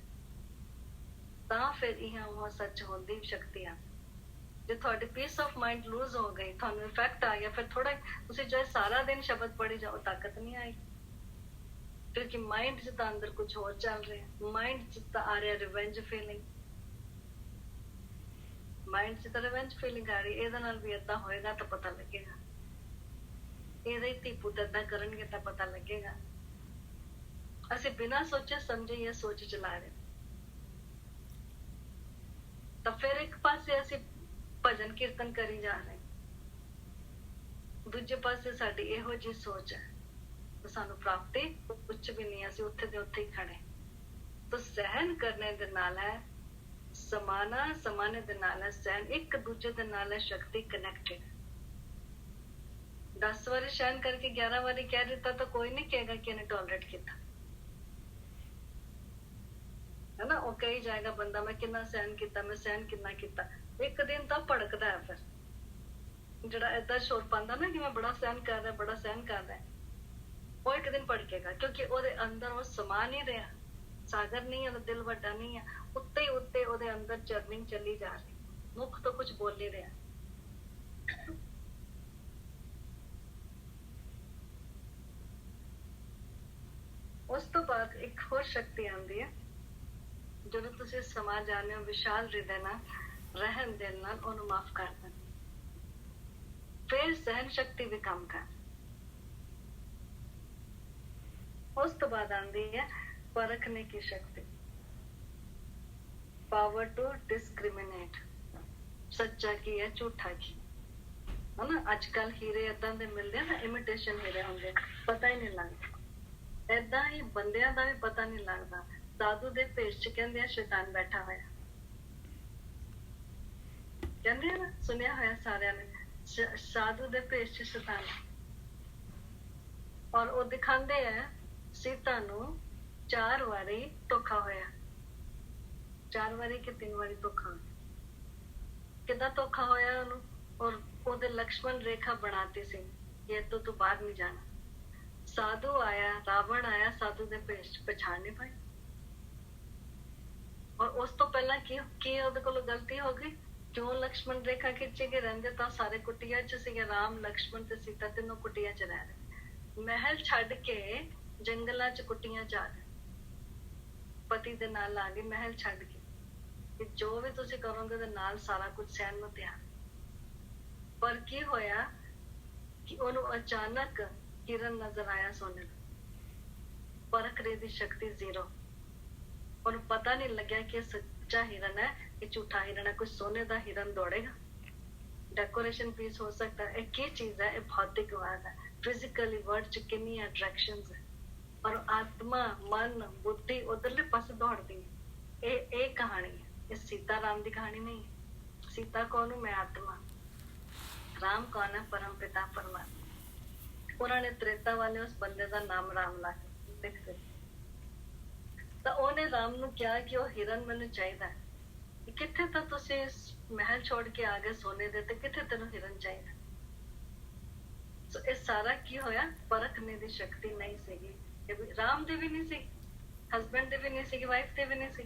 ਤਾਂ ਫਿਰ ਇਹ ਉਹ ਸੱਚ ਹੋਣ ਦੀ ਸ਼ਕਤੀ ਆ। ਜੇ ਤੁਹਾਡੀ ਪੀਸ ਆਫ ਮਾਈਂਡ ਲੂਜ਼ ਹੋ ਗਈ, ਤੁਹਾਨੂੰ ਇਫੈਕਟ ਆ ਗਿਆ, ਫਿਰ ਥੋੜਾ ਤੁਸੀਂ ਚਾਹੇ ਸਾਰਾ ਦਿਨ ਸ਼ਬਦ ਪੜ੍ਹੀ ਜਾਓ, ਤਾਕਤ ਨਹੀਂ ਆਏਗੀ, ਕਿਉਂਕਿ ਮਾਈਂਡ 'ਚ ਤਾਂ ਅੰਦਰ ਕੁਝ ਹੋਰ ਚੱਲ ਰਿਹਾ। ਮਾਈਂਡ 'ਚ ਤਾਂ ਆ ਰਿਹਾ ਰਿਵੈਂਜ ਫੀਲਿੰਗ, ਮਾਈਂਡ 'ਚ ਤਾਂ ਰਿਵੈਂਜ ਫੀਲਿੰਗ ਆ ਰਹੀ, ਇਹਦੇ ਨਾਲ ਵੀ ਏਦਾਂ ਹੋਏਗਾ ਤਾਂ ਪਤਾ ਲੱਗੇਗਾ, ਇਹਦੇ ਧੀ ਪੁੱਤ ਏਦਾਂ ਕਰਨਗੇ ਤਾਂ ਪਤਾ ਲੱਗੇਗਾ। ਅਸੀਂ ਬਿਨਾਂ ਸੋਚੇ ਸਮਝੇ ਇਹ ਸੋਚ ਚਲਾ ਰਹੇ, ਤਾਂ ਫਿਰ ਇੱਕ ਪਾਸੇ ਅਸੀਂ ਭਜਨ ਕੀਰਤਨ ਕਰੀ ਜਾ ਰਹੇ, ਦੂਜੇ ਪਾਸੇ ਸਾਡੀ ਇਹੋ ਜਿਹੀ ਸੋਚ ਹੈ ਤਾਂ ਸਾਨੂੰ ਪ੍ਰਾਪਤੀ ਕੁਛ ਵੀ ਨਹੀਂ, ਅਸੀਂ ਉੱਥੇ ਦੇ ਉੱਥੇ ਹੀ ਖੜੇ। ਤਾਂ ਸਹਿਨ ਕਰਨੇ ਦੇ ਨਾਲ ਹੈ ਸਮਾਨਾ, ਸਮਾਨੇ ਦੇ ਨਾਲ ਹੈ ਸਹਿਨ, ਇੱਕ ਦੂਜੇ ਦੇ ਨਾਲ ਹੈ ਸ਼ਕਤੀ ਕਨੈਕਟਡ। 10 ਵਾਰੀ ਸਹਿਨ ਕਰਕੇ 11 ਵਾਰੀ ਕਹਿ ਦਿੱਤਾ ਤਾਂ ਕੋਈ ਨਹੀਂ ਕਹੇਗਾ ਕਿ ਇਹਨੇ ਟੋਲਰੇਟ ਕੀਤਾ, ਹੈ ਨਾ। ਉਹ ਕਹੀ ਜਾਏਗਾ ਬੰਦਾ ਮੈਂ ਕਿੰਨਾ ਸਹਿਨ ਕੀਤਾ, ਮੈਂ ਸਹਿਨ ਕਿੰਨਾ ਕੀਤਾ। ਇੱਕ ਦਿਨ ਤਾਂ ਭੜਕਦਾ ਹੈ, ਫਿਰ ਜਿਹੜਾ ਏਦਾਂ ਸ਼ੋਰ ਪਾਉਂਦਾ ਨਾ ਕਿ ਮੈਂ ਬੜਾ ਸਹਿਨ ਕਰ ਰਿਹਾ, ਬੜਾ ਸਹਿਨ ਕਰ ਰਿਹਾ, ਉਹ ਇੱਕ ਦਿਨ ਭੜਕੇਗਾ, ਕਿਉਂਕਿ ਉਹਦੇ ਅੰਦਰ ਉਹ ਸਮਾ ਨਹੀਂ ਰਿਹਾ। ਸਾਗਰ ਨਹੀਂ, ਉਹਦਾ ਦਿਲ ਵੱਡਾ ਨਹੀਂ ਹੈ, ਉੱਤੇ ਹੀ ਉੱਤੇ ਉਹਦੇ ਅੰਦਰ ਚਰਨਿੰਗ ਚੱਲੀ ਜਾ ਰਹੀ, ਮੁੱਖ ਤੋਂ ਕੁਝ ਬੋਲ ਨਹੀਂ ਰਿਹਾ। ਉਸ ਤੋਂ ਬਾਅਦ ਇੱਕ ਹੋਰ ਸ਼ਕਤੀ ਆਉਂਦੀ ਹੈ, ਜਦੋਂ ਤੁਸੀਂ ਸਮਾ ਜਾਂਦੇ ਹੋ ਵਿਸ਼ਾਲ ਹਿਰਦੇ ਨਾਲ, ਰਹਿਣ ਦਿਲ ਨਾਲ ਉਹਨੂੰ ਮਾਫ ਕਰ ਦਿੰਦੇ, ਫਿਰ ਸਹਿਨ ਸ਼ਕਤੀ ਵੀ ਕੰਮ ਕਰ। ਉਸ ਤੋਂ ਬਾਅਦ ਆਉਂਦੀ ਹੈ ਪਰਖਣੇ ਕੀ ਸ਼ਕਤੀ, ਪਾਵਰ ਟੂ ਡਿਸਕ੍ਰਿਮੀਨੇਟ, ਸੱਚਾ ਕੀ ਹੈ ਝੂਠਾ ਕੀ, ਹੈ ਨਾ। ਅੱਜ ਕੱਲ ਹੀਰੇ ਏਦਾਂ ਦੇ ਮਿਲਦੇ ਆ ਨਾ, ਇਮੀਟੇਸ਼ਨ ਹੀਰੇ ਹੁੰਦੇ, ਪਤਾ ਹੀ ਨਹੀਂ ਲੱਗਦਾ। ਏਦਾਂ ਹੀ ਬੰਦਿਆਂ ਦਾ ਵੀ ਪਤਾ ਨਹੀਂ ਲੱਗਦਾ। ਸਾਧੂ ਦੇ ਭੇਸ ਚ ਕਹਿੰਦੇ ਆ ਸ਼ੈਤਾਨ ਬੈਠਾ ਹੋਇਆ, ਕਹਿੰਦੇ ਆ ਨਾ, ਸੁਣਿਆ ਹੋਇਆ ਸਾਰਿਆਂ ਨੇ, ਸਾਧੂ ਦੇ ਭੇਸ ਚ ਸ਼ੈਤਾਨ। ਔਰ ਉਹ ਦਿਖਾਉਂਦੇ ਆ ਸੀਤਾ ਨੂੰ 4 ਵਾਰੀ ਧੋਖਾ ਹੋਇਆ, 4 ਵਾਰੀ ਕਿ 3 ਵਾਰੀ ਧੋਖਾ ਹੋਇਆ। ਕਿੱਦਾਂ ਧੋਖਾ ਹੋਇਆ ਉਹਨੂੰ? ਔਰ ਉਹਦੇ ਲਕਸ਼ਮਣ ਰੇਖਾ ਬਣਾਤੀ ਸੀ ਕਿ ਇਹ ਤੋਂ ਬਾਹਰ ਨਹੀਂ ਜਾਣਾ। ਸਾਧੂ ਆਇਆ, ਰਾਵਣ ਆਇਆ, ਸਾਧੂ ਦੇ ਭੇਸ ਚ ਪਛਾਣ ਨਹੀਂ ਪਾਈ। ਔਰ ਉਸ ਤੋਂ ਪਹਿਲਾਂ ਕੀ ਉਹਦੇ ਕੋਲੋਂ ਗਲਤੀ ਹੋ ਗਈ? ਕਿਉਂ ਲਕਸ਼ਮਣ ਰੇਖਾ ਖਿੱਚੇ ਕੇ ਰਹਿੰਦੇ ਤਾਂ ਸਾਰੇ ਕੁਟੀਆਂ ਚ ਸੀਗੇ, ਰਾਮ ਲਕਸ਼ਮਣ ਤੇ ਸੀਤਾ ਤਿੰਨੋਂ ਕੁਟੀਆਂ ਚ ਰਹਿ ਰਹੇ। ਮਹਿਲ ਛੱਡ ਕੇ ਜੰਗਲਾਂ ਚ ਕੁਟੀਆਂ ਚ ਆ ਗਏ, ਪਤੀ ਦੇ ਨਾਲ ਆ ਗਏ ਮਹਿਲ ਛੱਡ ਕੇ, ਕਿ ਜੋ ਵੀ ਤੁਸੀਂ ਕਰੋਗੇ ਉਹਦੇ ਨਾਲ ਸਾਰਾ ਕੁਝ ਸਹਿਣ ਨੂੰ ਤਿਆਰ। ਪਰ ਕੀ ਹੋਇਆ ਕਿ ਉਹਨੂੰ ਅਚਾਨਕ ਹਿਰਨ ਨਜ਼ਰ ਆਇਆ ਸੋਨੇ ਦਾ, ਪਰਖਣੇ ਦੀ ਸ਼ਕਤੀ ਜ਼ੀਰੋ। ਉਹਨੂੰ ਪਤਾ ਨਹੀਂ ਲੱਗਿਆ ਕਿ ਇਹ ਸੱਚਾ ਹਿਰਨ ਹੈ ਕਿ ਝੂਠਾ ਹਿਰਨ ਹੈ। ਕੋਈ ਸੋਨੇ ਦਾ ਹਿਰਨ ਦੌੜੇਗਾ? ਡੈਕੋਰੇਸ਼ਨ ਪੀਸ ਹੋ ਸਕਦਾ। ਇਹ ਕੀ ਚੀਜ਼ ਹੈ? ਇਹ ਭੌਤਿਕਵਾਦ ਹੈ। ਫਿਜ਼ੀਕਲੀ ਵਰਡ ਚ ਕਿੰਨੀ ਅਟਰੈਕਸ਼ਨਸ ਹੈ, ਔਰ ਆਤਮਾ ਮਨ ਬੁੱਧੀ ਉਧਰਲੇ ਪਾਸੇ ਦੌੜਦੀ ਹੈ। ਇਹ ਕਹਾਣੀ ਹੈ, ਇਹ ਸੀਤਾ ਰਾਮ ਦੀ ਕਹਾਣੀ ਨਹੀਂ ਹੈ। ਸੀਤਾ ਕੌਣ ਹੂੰ? ਮੈਂ ਆਤਮਾ। ਰਾਮ ਕੌਣ ਹੈ? ਪਰਮ ਪਿਤਾ ਪਰਮਾਤਮਾ। ਉਹਨਾਂ ਨੇ ਤ੍ਰੇਤਾ ਵਾਲੇ ਉਸ ਬੰਦੇ ਦਾ ਨਾਮ ਰਾਮ ਲਾ ਕੇ ਲਿਖ ਦਿੱਤਾ। ਤਾਂ ਉਹਨੇ ਰਾਮ ਨੂੰ ਕਿਹਾ ਕਿ ਉਹ ਹਿਰਨ ਮੈਨੂੰ ਚਾਹੀਦਾ ਹੈ। ਕਿੱਥੇ ਤਾਂ ਤੁਸੀਂ ਮਹਿਲ ਛੋੜ ਕੇ ਆ ਗਏ ਸੋਨੇ ਦੇ, ਤੇ ਕਿੱਥੇ ਤੈਨੂੰ ਹਿਰਨ ਚਾਹੀਦਾ? ਸੋ ਇਹ ਸਾਰਾ ਕੀ ਹੋਇਆ? ਪਰਖਣੇ ਦੀ ਸ਼ਕਤੀ ਨਹੀਂ ਸੀਗੀ। ਰਾਮ ਦੀ ਵੀ ਨਹੀਂ ਸੀ, ਹਸਬੈਂਡ ਦੀ ਵੀ ਨਹੀਂ ਸੀ, ਵਾਈਫ ਦੀ ਵੀ ਨਹੀਂ ਸੀ।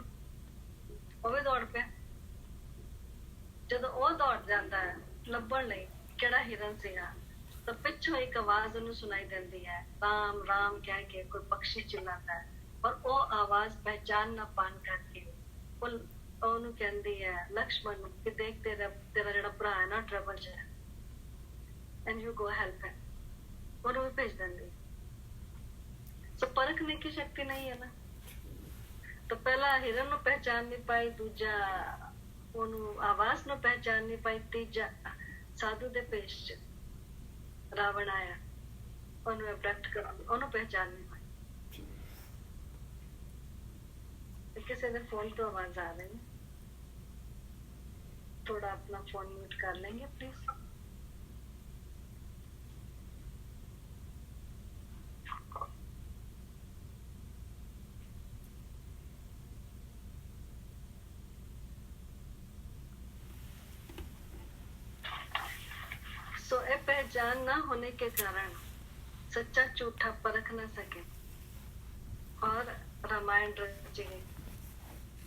ਉਹ ਵੀ ਦੌੜ ਪਿਆ। ਜਦੋਂ ਉਹ ਦੌੜ ਜਾਂਦਾ ਹੈ ਲੱਭਣ ਲਈ ਕਿਹੜਾ ਹਿਰਨ ਸੀਗਾ, ਤਾਂ ਪਿੱਛੋਂ ਇੱਕ ਆਵਾਜ਼ ਉਹਨੂੰ ਸੁਣਾਈ ਦਿੰਦੀ ਹੈ, ਰਾਮ ਰਾਮ ਕਹਿ ਕੇ ਕੋਈ ਪਕਸ਼ੀ ਚਿਲਾਤਾ ਹੈ। ਔਰ ਉਹ ਆਵਾਜ਼ ਪਹਿਚਾਨ ਨਾ ਪਾਣ ਕਰਕੇ ਉਹਨੂੰ ਕਹਿੰਦੀ ਹੈ ਲਕਸ਼ਮਣ ਨੂੰ ਕਿ ਦੇਖ ਤੇਰਾ ਜਿਹੜਾ ਭਰਾ ਹੈ ਨਾ ਟਰਬਲ ਚ ਹੈ, ਐਂਡ ਯੂ ਗੋ ਹੈਲਪ ਹੈ। ਉਹਨੂੰ ਵੀ ਭੇਜ ਦਿੰਦੀ। ਸੋ ਪਰਖਣੇ ਕੀ ਸ਼ਕਤੀ ਨਹੀਂ ਹੈ ਨਾ। ਤਾਂ ਪਹਿਲਾ ਹਿਰਨ ਨੂੰ ਪਹਿਚਾਨ ਨਹੀਂ ਪਾਈ, ਦੂਜਾ ਉਹਨੂੰ ਆਵਾਜ਼ ਨੂੰ ਪਹਿਚਾਨ ਨਹੀਂ ਪਾਈ, ਤੀਜਾ ਸਾਧੂ ਦੇ ਭੇਸ ਚ ਰਾਵਣ ਆਇਆ ਉਹਨੂੰ ਅਬਡਕਟ ਕਰਨ, ਉਹਨੂੰ ਪਹਿਚਾਨ ਨਹੀਂ ਪਾਈ। ਕਿਸੇ ਦੇ फोन तो आवाज आ रही है, थोड़ा अपना फोन म्यूट कर लेंगे प्लीज। सो ये पहचान ना होने के कारण सच्चा झूठा परख न सके और रामायण रचे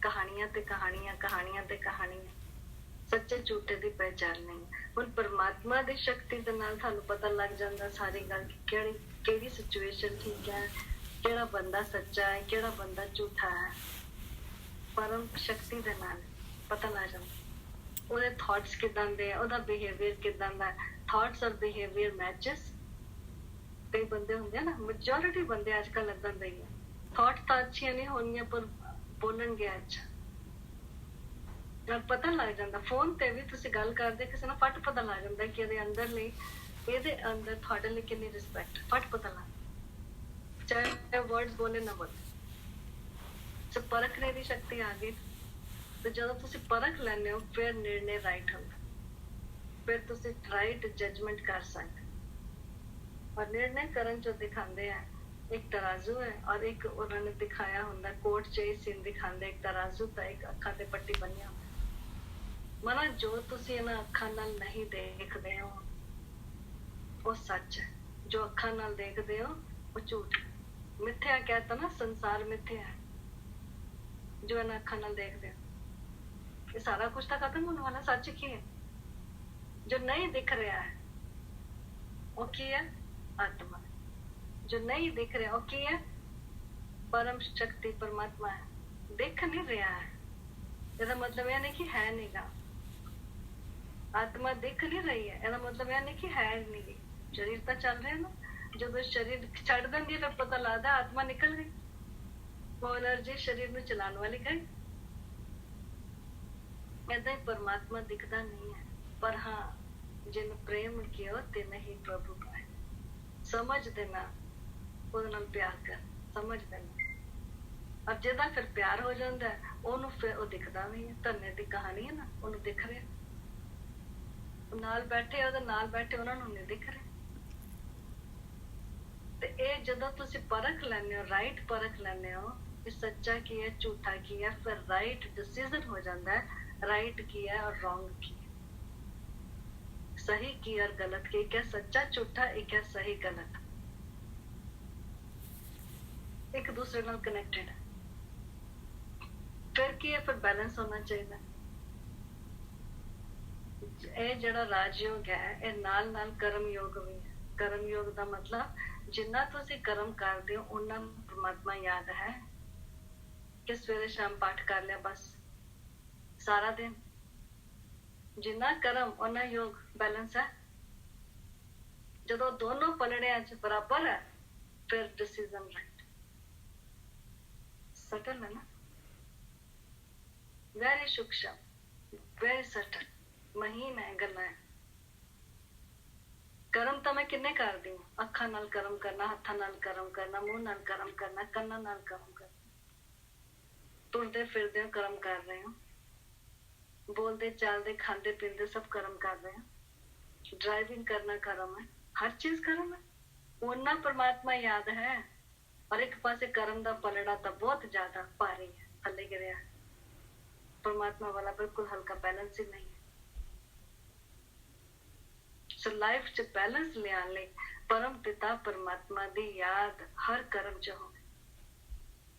कहानियां ते कहानियां कहानियां ते कहानियां सच्चे झूठे ਦੀ ਪਹਿਚਾਨ ਨਹੀਂ। ਹੁਣ ਪਰਮਾਤਮਾ ਦੀ ਸ਼ਕਤੀ ਦੇ ਨਾਲ ਤੁਹਾਨੂੰ ਪਤਾ ਲੱਗ ਜਾਂਦਾ ਸਾਰੀ ਗੱਲ ਕਿਹੜੀ ਕਿਹੜੀ ਸਿਚੁਏਸ਼ਨ ਠੀਕ ਹੈ, ਕਿਹੜਾ ਬੰਦਾ ਸੱਚਾ ਹੈ, ਕਿਹੜਾ ਬੰਦਾ ਝੂਠਾ ਹੈ। ਪਰਮ ਸ਼ਕਤੀ ਦੇ ਨਾਲ ਪਤਾ ਲੱਗ ਜਾਂਦਾ ਉਹਦੇ ਥਾਟਸ ਕਿਦਾਂ ਦੇ, ਉਹਦਾ ਬਿਹੇਵੀਅਰ ਕਿਦਾਂ ਦਾ। ਥਾਟਸ ਔਰ ਬਿਹੇਵੀਅਰ ਮੈਚਸ। ਕਈ ਬੰਦੇ ਹੁੰਦੇ ਆ ਨਾ, ਮੈਜੋਰਿਟੀ ਬੰਦੇ ਅੱਜ ਕੱਲ ਏਦਾਂ ਦੇ ਹੀ ਆ। ਥਾਟ ਤਾਂ ਅੱਛੀਆਂ ਨਹੀਂ ਹੋਣਗੀਆਂ ਪਰ ਬੋਲਣਗੇ ਅੱਛਾ। ਪਤਾ ਲੱਗ ਜਾਂਦਾ ਫੋਨ ਤੇ ਵੀ ਤੁਸੀਂ ਗੱਲ ਕਰਦੇ ਕਿਸੇ ਨਾਲ ਫਟ ਪਤਾ ਲੱਗ ਜਾਂਦਾ ਕਿ ਇਹਦੇ ਅੰਦਰ ਲਈ ਇਹਦੇ ਅੰਦਰ ਤੁਹਾਡੇ ਲਈ ਕਿੰਨੀ ਰਿਸਪੈਕਟ ਫਟ ਪਤਾ ਲੱਗ ਚਾਹੇ ਵਰਡਸ ਬੋਲੇ ਨਾ ਬੋਲੇ। ਸੋ ਪਰਖਣੇ ਦੀ ਸ਼ਕਤੀ ਆ ਗਈ ਤੇ ਜਦੋਂ ਤੁਸੀਂ ਪਰਖ ਲੈਂਦੇ ਹੋ ਫਿਰ ਨਿਰਣੇ ਰਾਈਟ ਹੁੰਦਾ, ਫਿਰ ਤੁਸੀਂ ਰਾਈਟ ਜਜਮੈਂਟ ਕਰ ਸਕਦੇ। ਔਰ ਨਿਰਣੇ ਕਰਨ ਚ ਦਿਖਾਉਂਦੇ ਆ ਇੱਕ ਤਰਾਜ਼ੂ ਹੈ ਔਰ ਇੱਕ ਉਹਨਾਂ ਨੇ ਦਿਖਾਇਆ ਹੁੰਦਾ ਕੋਰਟ ਚ ਇਹ ਸੀਨ ਦਿਖਾਉਂਦੇ ਇੱਕ ਤਰਾਜ਼ੂ ਤਾਂ ਇੱਕ ਅੱਖਾਂ ਤੇ ਪੱਟੀ ਬੰਨਿਆ ਹੁੰਦਾ। ਮਨਾ ਜੋ ਤੁਸੀਂ ਇਹਨਾਂ ਅੱਖਾਂ ਨਾਲ ਨਹੀਂ ਦੇਖਦੇ ਹੋ ਉਹ ਸੱਚ ਹੈ, ਜੋ ਅੱਖਾਂ ਨਾਲ ਦੇਖਦੇ ਹੋ ਉਹ ਝੂਠ। ਮਿੱਥਿਆ ਕਹਿਤਾ ਨਾ, ਸੰਸਾਰ ਮਿੱਥਿਆ ਹੈ ਜੋ ਇਹਨਾਂ ਅੱਖਾਂ ਨਾਲ ਦੇਖਦੇ ਹੋ। ਇਹ ਸਾਰਾ ਕੁਛ ਤਾਂ ਖਤਮ ਹੋਣ ਵਾਲਾ। ਸੱਚ ਕੀ ਹੈ? ਜੋ ਨਹੀਂ ਦਿਖ ਰਿਹਾ ਹੈ ਉਹ ਕੀ ਹੈ? ਆਤਮਾ। ਜੋ ਨਹੀਂ ਦਿਖ ਰਿਹਾ ਉਹ ਕੀ ਹੈ? परम शक्ति परमात्मा है। दिख नहीं रहा है ਇਹਦਾ ਮਤਲਬ ਇਹ ਨਹੀਂ ਕਿ ਹੈ ਨਹੀਂਗਾ। ਆਤਮਾ ਦਿਖ ਨਹੀਂ ਰਹੀ ਹੈ ਇਹਦਾ ਮਤਲਬ ਇਹ ਨਹੀਂ ਕਿ ਹੈ ਨਹੀਂ। ਸਰੀਰ ਤਾਂ ਚੱਲ ਰਿਹਾ ਨਾ, ਜਦੋਂ ਸਰੀਰ ਛੱਡ ਦਿੰਦੀ ਫਿਰ ਪਤਾ ਲੱਗਦਾ ਆਤਮਾ ਨਿਕਲ ਗਈ, ਉਹ એનર્ਜੀ ਸਰੀਰ ਨੂੰ ਚਲਾਉਣ ਵਾਲੀ ਗਈ। ਏਦਾਂ ਹੀ ਪਰਮਾਤਮਾ ਦਿਖਦਾ ਨਹੀਂ ਹੈ ਪਰ ਹਾਂ ਜਿਨ ਪ੍ਰੇਮ ਕਿਓ ਤੇ ਨਹੀਂ ਪ੍ਰਭੂ ਪਾਏ। ਸਮਝ ਦੇਣਾ ਉਹਦੇ ਨਾਲ ਪਿਆਰ ਕਰ, ਸਮਝ ਦੇਣਾ। ਔਰ ਜਿਹਦਾ ਫਿਰ ਪਿਆਰ ਹੋ ਜਾਂਦਾ ਉਹਨੂੰ ਫਿਰ ਉਹ ਦਿਖਦਾ ਨਹੀਂ ਹੈ। ਧੰਨੇ ਦੀ ਕਹਾਣੀ ਹੈ ਨਾ, ਉਹਨੂੰ ਦਿਖ ਰਿਹਾ। ਨਾਲ ਬੈਠੇ ਉਹਦੇ ਨਾਲ ਬੈਠੇ ਉਹਨਾਂ ਨੂੰ ਨਹੀਂ ਦਿਖ ਰਿਹਾ। ਤੇ ਇਹ ਜਦੋਂ ਤੁਸੀਂ ਪਰਖ ਲੈਂਦੇ ਹੋ, ਰਾਈਟ ਪਰਖ ਲੈਂਦੇ ਹੋ ਕਿ ਸੱਚਾ ਕੀ ਹੈ ਝੂਠਾ ਕੀ ਹੈ, ਫਿਰ ਰਾਈਟ ਡਿਸੀਜ਼ਨ ਹੋ ਜਾਂਦਾ ਹੈ ਰਾਈਟ ਕੀ ਹੈ ਔਰ ਰੋਂਗ ਕੀ ਹੈ, ਸਹੀ ਕੀ ਔਰ ਗਲਤ ਕੀ। ਇੱਕ ਹੈ ਸੱਚਾ ਝੂਠਾ, ਇੱਕ ਹੈ ਸਹੀ ਗਲਤ, ਇੱਕ ਦੂਸਰੇ ਨਾਲ ਕਨੈਕਟਡ ਹੈ। ਫਿਰ ਕੀ ਹੈ? ਫਿਰ ਬੈਲੈਂਸ ਹੋਣਾ ਚਾਹੀਦਾ। ਇਹ ਜਿਹੜਾ ਰਾਜਯੋਗ ਹੈ ਇਹ ਨਾਲ ਨਾਲ ਕਰਮ ਯੋਗ ਵੀ ਹੈ। ਕਰਮ ਯੋਗ ਦਾ ਮਤਲਬ ਜਿੰਨਾ ਤੁਸੀਂ ਕਰਮ ਕਰਦੇ ਹੋ ਉਹਨਾਂ ਨੂੰ ਪਰਮਾਤਮਾ ਯਾਦ ਹੈ ਕਿ ਸਵੇਰੇ ਸ਼ਾਮ ਪਾਠ ਕਰ ਲਿਆ ਬਸ ਸਾਰਾ ਦਿਨ। ਜਿੰਨਾ ਕਰਮ ਉਹਨਾਂ ਯੋਗ, ਬੈਲੈਂਸ ਹੈ। ਜਦੋਂ ਦੋਨੋਂ ਪਲੜਿਆਂ ਚ ਬਰਾਬਰ ਹੈ ਫਿਰ ਡਿਸੀਜ਼ਨ ਰਾਈਟ। ਸਟਲ ਹੈ ਨਾ, ਵੈਰੀ ਸੂਖਮ, ਵੈਰੀ ਸਟਲ, ਮਹੀਨ ਹੈ ਗੱਲਾਂ। ਕਰਮ ਤਾਂ ਮੈਂ ਕਿੰਨੇ ਕਰਦੀ ਹਾਂ, ਅੱਖਾਂ ਨਾਲ ਕਰਮ ਕਰਨਾ, ਹੱਥਾਂ ਨਾਲ ਕਰਮ ਕਰਨਾ, ਮੂੰਹ ਨਾਲ ਕਰਮ ਕਰਨਾ, ਕੰਨਾਂ ਨਾਲ ਕਰਮ ਕਰਨਾ। ਤੁਰਦੇ ਫਿਰਦੇ ਕਰਮ ਕਰ ਰਹੇ ਹੋ, ਬੋਲਦੇ ਚਾਲਦੇ ਖਾਂਦੇ ਪੀਂਦੇ ਸਭ ਕਰਮ ਕਰ ਰਹੇ ਹੋ। ਡਰਾਈਵਿੰਗ ਕਰਨਾ ਕਰਮ ਹੈ, ਹਰ ਚੀਜ਼ ਕਰਮ ਹੈ। ਉਹਨਾਂ ਪਰਮਾਤਮਾ ਯਾਦ ਹੈ ਔਰ ਇੱਕ ਪਾਸੇ ਕਰਮ ਦਾ ਪਲੜਾ ਤਾਂ ਬਹੁਤ ਜ਼ਿਆਦਾ ਭਾਰੀ ਹੈ, ਥੱਲੇ ਗਿਰਿਆ। ਪਰਮਾਤਮਾ ਵਾਲਾ ਬਿਲਕੁਲ ਹਲਕਾ, ਬੈਲੈਂਸ ਹੀ ਨਹੀਂ ਹੈ। ਸੋ ਲਾਈਫ ਚ ਬੈਲੈਂਸ ਲਿਆਉਣ ਲਈ ਪਰਮ ਪਿਤਾ ਪਰਮਾਤਮਾ ਦੀ ਯਾਦ ਹਰ ਕਰਮ ਚ ਹੋਵੇ।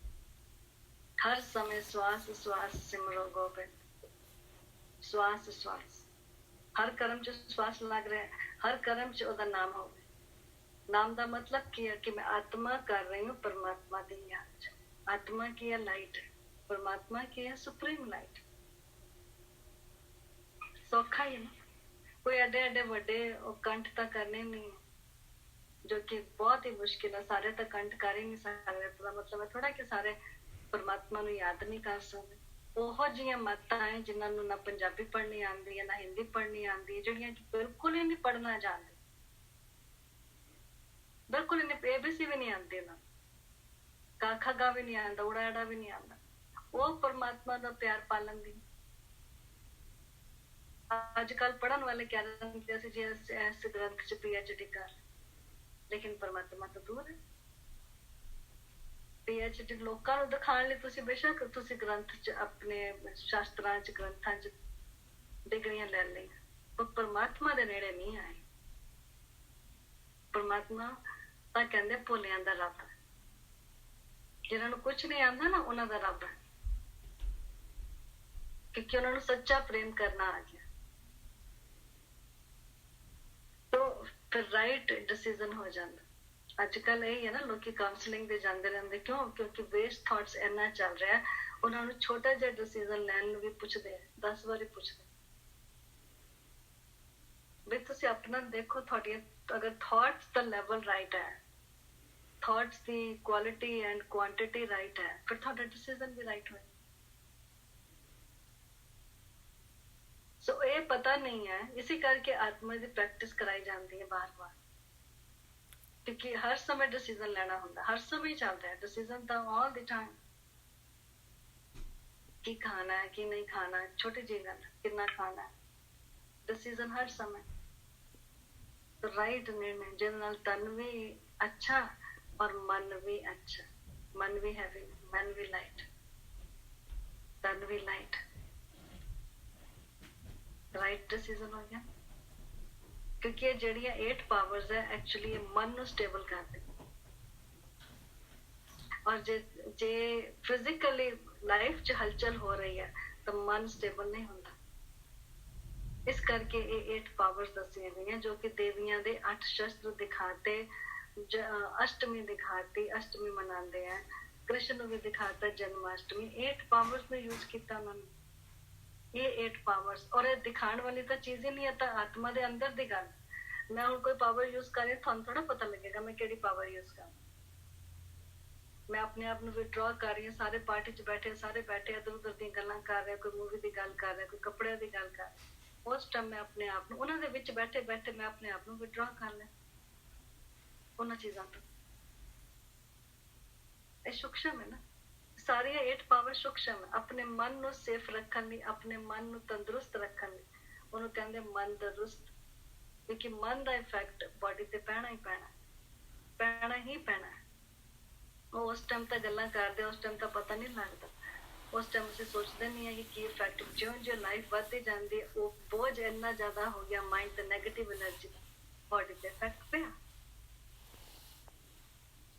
ਹਰ ਸਮੇਂ ਸਵਾਸ ਸਵਾਸ ਸਿਮਰੋ ਗੋਬਿੰਦ। ਸਵਾਸ ਸਵਾਸ, ਹਰ ਕਰਮ ਚ ਸਵਾਸ ਲੱਗ ਰਿਹਾ, ਹਰ ਕਰਮ ਚ ਉਹਦਾ ਨਾਮ ਹੋਵੇ। ਨਾਮ ਦਾ ਮਤਲਬ ਕੀ ਹੈ? ਕਿ ਮੈਂ ਆਤਮਾ ਕਰ ਰਹੀ ਹੂੰ ਪਰਮਾਤਮਾ ਦੀ ਯਾਦ ਚ। ਆਤਮਾ ਕੀ ਹੈ? ਲਾਈਟ। ਪਰਮਾਤਮਾ ਕੀ ਹੈ? Supreme light. ਸੌਖਾ ਹੀ ਨਾ, ਕੋਈ ਐਡੇ ਐਡੇ ਵੱਡੇ ਕੰਠ ਤਾਂ ਕਰਨੇ ਨਹੀਂ, ਜੋ ਕਿ ਬਹੁਤ ਹੀ ਮੁਸ਼ਕਿਲ ਹੈ। ਸਾਰੇ ਤਾਂ ਕੰਠ ਕਰ ਹੀ ਨਹੀਂ ਸਕਦੇ। ਉਹਦਾ ਮਤਲਬ ਹੈ ਥੋੜਾ ਕਿ ਸਾਰੇ ਪਰਮਾਤਮਾ ਨੂੰ ਯਾਦ ਨਹੀਂ ਕਰ ਸਕਦੇ। ਉਹੋ ਜਿਹੀਆਂ ਮੱਤਾਂ ਹੈ ਜਿਨ੍ਹਾਂ ਨੂੰ ਨਾ ਪੰਜਾਬੀ ਪੜ੍ਹਨੀ ਆਉਂਦੀ ਹੈ, ਨਾ ਹਿੰਦੀ ਪੜ੍ਹਨੀ ਆਉਂਦੀ ਹੈ, ਜਿਹੜੀਆਂ ਕਿ ਬਿਲਕੁਲ ਹੀ ਨਹੀਂ ਪੜ੍ਹਨਾ ਜਾਣਦੇ, ਬਿਲਕੁਲ ਹੀ ਨਹੀਂ। ABC ਵੀ ਨਹੀਂ ਆਉਂਦੀ ਨਾ, ਕਾਖਾ ਗਾ ਵੀ ਨਹੀਂ ਆਉਂਦਾ, ਉੜਾ ਐੜਾ ਵੀ ਨਹੀਂ ਆਉਂਦਾ। ਉਹ ਪਰਮਾਤਮਾ ਦਾ ਪਿਆਰ ਪਾਲਣ ਦੀ। ਅੱਜ ਕੱਲ ਪੜ੍ਹਨ ਵਾਲੇ ਕਹਿ ਦਿੰਦੇ ਅਸੀਂ ਜੀ ਇਸ ਗ੍ਰੰਥ ਚ PhD ਕਰ, ਲੇਕਿਨ ਪਰਮਾਤਮਾ ਤੋਂ ਦੂਰ ਹੈ। PhD ਲੋਕਾਂ ਨੂੰ ਦਿਖਾਉਣ ਲਈ ਤੁਸੀਂ ਬੇਸ਼ੱਕ ਤੁਸੀਂ ਗ੍ਰੰਥ ਚ ਆਪਣੇ ਸ਼ਾਸਤਰਾਂ ਚ ਗ੍ਰੰਥਾਂ ਚ ਡਿਗਰੀਆਂ ਲੈ ਲਈਆਂ ਪਰ ਪਰਮਾਤਮਾ ਦੇ ਨੇੜੇ ਨਹੀਂ ਆਏ। ਪਰਮਾਤਮਾ ਤਾਂ ਕਹਿੰਦੇ ਭੋਲਿਆਂ ਦਾ ਰੱਬ ਹੈ। ਜਿਨ੍ਹਾਂ ਨੂੰ ਕੁਝ ਨਹੀਂ ਆਉਂਦਾ ਨਾ, ਉਹਨਾਂ ਦਾ ਰੱਬ ਹੈ, ਕਿਉਂਕਿ ਉਹਨਾਂ ਨੂੰ ਸੱਚਾ ਪ੍ਰੇਮ ਕਰਨਾ ਆ ਗਿਆ। ਤੋ ਫਿਰ ਰਾਈਟ ਡਿਸੀਜ਼ਨ ਹੋ ਜਾਂਦਾ। ਅੱਜ ਕੱਲ ਇਹ ਹੈ ਨਾ, ਲੋਕੀ ਕਾਉਂਸਲਿੰਗ ਦੇ ਜਾਂਦੇ ਰਹਿੰਦੇ, ਕਿਉਂ? ਕਿਉਂਕਿ ਵੇਸਟ ਥਾਟਸ ਇੰਨਾ ਚੱਲ ਰਿਹਾ, ਉਹਨਾਂ ਨੂੰ ਛੋਟਾ ਜਿਹਾ ਡਿਸੀਜ਼ਨ ਲੈਣ ਨੂੰ ਵੀ ਪੁੱਛਦੇ ਆ, 10 ਵਾਰੀ ਪੁੱਛਦੇ। ਵੀ ਤੁਸੀਂ ਆਪਣਾ ਦੇਖੋ, ਤੁਹਾਡੀਆਂ ਅਗਰ ਥਾਟਸ ਦਾ ਲੈਵਲ ਰਾਈਟ ਹੈ, thoughts the quality and quantity right ਹੈ, ਫਿਰ ਤੁਹਾਡਾ ਡਿਸੀਜ਼ਨ ਵੀ ਰਾਈਟ ਹੋਏਗਾ। ਸੋ ਇਹ ਪਤਾ ਨਹੀਂ ਹੈ, ਇਸੇ ਕਰਕੇ ਆਤਮਾ ਦੀ ਪ੍ਰੈਕਟਿਸ ਕਰਾਈ ਜਾਂਦੀ ਹੈ ਬਾਰ-ਬਾਰ, ਕਿਉਂਕਿ ਹਰ ਸਮੇਂ ਡਿਸੀਜ਼ਨ ਲੈਣਾ ਹੁੰਦਾ, ਹਰ ਸਮੇਂ ਚੱਲ ਰਿਹਾ ਡਿਸੀਜ਼ਨ ਤਾਂ ਆਲ ਦ ਟਾਈਮ। ਕੀ ਖਾਣਾ ਹੈ, ਕੀ ਨਹੀਂ ਖਾਣਾ, ਛੋਟੀ ਜਿਹੀ ਗੱਲ, ਕਿੰਨਾ ਖਾਣਾ ਹੈ, ਡਿਸੀਜ਼ਨ ਹਰ ਸਮੇਂ। ਰਾਈਟ ਨਿਰਣय ਜਿਹਦੇ ਨਾਲ ਤਨ ਵੀ ਅੱਛਾ ਔਰ ਮਨ ਵੀ ਅੱਛਾ, ਮਨ ਵੀ ਹੈਵੀ, ਮਨ ਵੀ ਲਾਈਟ, ਤਨ ਵੀ ਲਾਈਟ। ਰਾਈਟ ਡਿਸੀਜ਼ਨ ਹੋ ਗਿਆ, ਕਿਉਂਕਿ ਇਹ ਜਿਹੜੀਆਂ 8 ਪਾਵਰਸ ਹੈ ਐਕਚੁਅਲੀ ਇਹ ਮਨ ਨੂੰ ਸਟੇਬਲ ਕਰਦੇ। ਔਰ ਜੇ ਫਿਜ਼ੀਕਲੀ ਲਾਈਫ 'ਚ ਹਲਚਲ ਹੋ ਰਹੀ ਹੈ ਤਾਂ ਮਨ ਸਟੇਬਲ ਨਹੀਂ ਹੁੰਦਾ। ਇਸ ਕਰਕੇ ਇਹ 8 ਪਾਵਰਸ ਦੱਸੀਆਂ ਗਈਆਂ, ਜੋ ਕਿ ਦੇਵੀਆਂ ਦੇ 8 ਸ਼ਸਤਰ ਦਿਖਾਤੇ, ਅਸ਼ਟਮੀ ਦਿਖਾਤੀ, ਅਸ਼ਟਮੀ ਮਨਾਉਂਦੇ ਆ, ਕ੍ਰਿਸ਼ਨ ਨੂੰ ਵੀ ਦਿਖਾਤਾ ਜਨਮਾਸ਼ਟਮੀ। 8 ਪਾਵਰਸ ਨੂੰ ਯੂਜ਼ ਕੀਤਾ ਉਹਨਾਂ ਨੇ, ਇਹ 8 ਪਾਵਰਸ। ਔਰ ਇਹ ਦਿਖਾਣ ਵਾਲੀ ਤਾਂ ਚੀਜ਼ ਹੀ ਨਹੀਂ ਹੈ, ਤਾਂ ਆਤਮਾ ਦੇ ਅੰਦਰ ਦੀ ਗੱਲ। ਮੈਂ ਹੁਣ ਕੋਈ ਪਾਵਰ ਯੂਜ਼ ਕਰੇ, ਤੁਹਾਨੂੰ ਥੋੜਾ ਪਤਾ ਲੱਗੇਗਾ ਮੈਂ ਕਿਹੜੀ ਪਾਵਰ ਯੂਜ਼ ਕਰਾਂ। ਮੈਂ ਆਪਣੇ ਆਪ ਨੂੰ ਵਿਡਰਾ ਕਰ ਰਹੀ ਹਾਂ, ਸਾਰੇ ਪਾਰਟੀ 'ਚ ਬੈਠੇ, ਸਾਰੇ ਬੈਠੇ ਇੱਧਰ ਉੱਧਰ ਦੀਆਂ ਗੱਲਾਂ ਕਰ ਰਹੇ, ਕੋਈ ਮੂਵੀ ਦੀ ਗੱਲ ਕਰ ਰਿਹਾ, ਕੋਈ ਕੱਪੜਿਆਂ ਦੀ ਗੱਲ ਕਰ ਰਿਹਾ। ਉਸ ਟਾਈਮ ਮੈਂ ਆਪਣੇ ਆਪ ਨੂੰ, ਉਹਨਾਂ ਦੇ ਵਿੱਚ ਬੈਠੇ ਬੈਠੇ ਮੈਂ ਆਪਣੇ ਆਪ ਨੂੰ ਵਿਡਰਾ ਕਰ ਲਿਆ ਉਹਨਾਂ ਚੀਜ਼ਾਂ ਤੋਂ। ਇਹ ਸੂਖਸ਼ਮ ਹੈ ਨਾ, ਸਾਰੀਆਂ 8 ਪਾਵਰ ਸੂਖਸ਼ਮ ਹੈ। ਆਪਣੇ ਮਨ ਨੂੰ ਸੇਫ ਰੱਖਣ ਲਈ, ਆਪਣੇ ਮਨ ਨੂੰ ਤੰਦਰੁਸਤ ਰੱਖਣ ਲਈ, ਉਹਨੂੰ ਕਹਿੰਦੇ ਮਨ ਦਰੁਸਤ, ਕਿਉਂਕਿ ਮਨ ਦਾ ਇਫੈਕਟ ਬਾਡੀ ਤੇ ਪੈਣਾ ਹੀ ਪੈਣਾ, ਪੈਣਾ ਹੀ ਪੈਣਾ। ਉਹ ਉਸ ਟਾਈਮ ਤਾਂ ਗੱਲਾਂ ਕਰਦੇ, ਉਸ ਟਾਈਮ ਤਾਂ ਪਤਾ ਨਹੀਂ ਲੱਗਦਾ, ਉਸ ਟਾਈਮ ਅਸੀਂ ਸੋਚਦੇ ਨਹੀਂ ਹੈ ਕਿ ਕੀ ਇਫੈਕਟ। ਜਿਉਂ ਜਿਉਂ ਲਾਈਫ ਵੱਧਦੀ ਜਾਂਦੀ ਹੈ, ਉਹ ਬੋਝ ਇੰਨਾ ਜ਼ਿਆਦਾ ਹੋ ਗਿਆ ਮਾਈਂਡ ਤੇ, ਨੈਗੇਟਿਵ એનર્ਜੀ ਬਾਡੀ ਤੇ ਇਫੈਕਟ ਪਿਆ।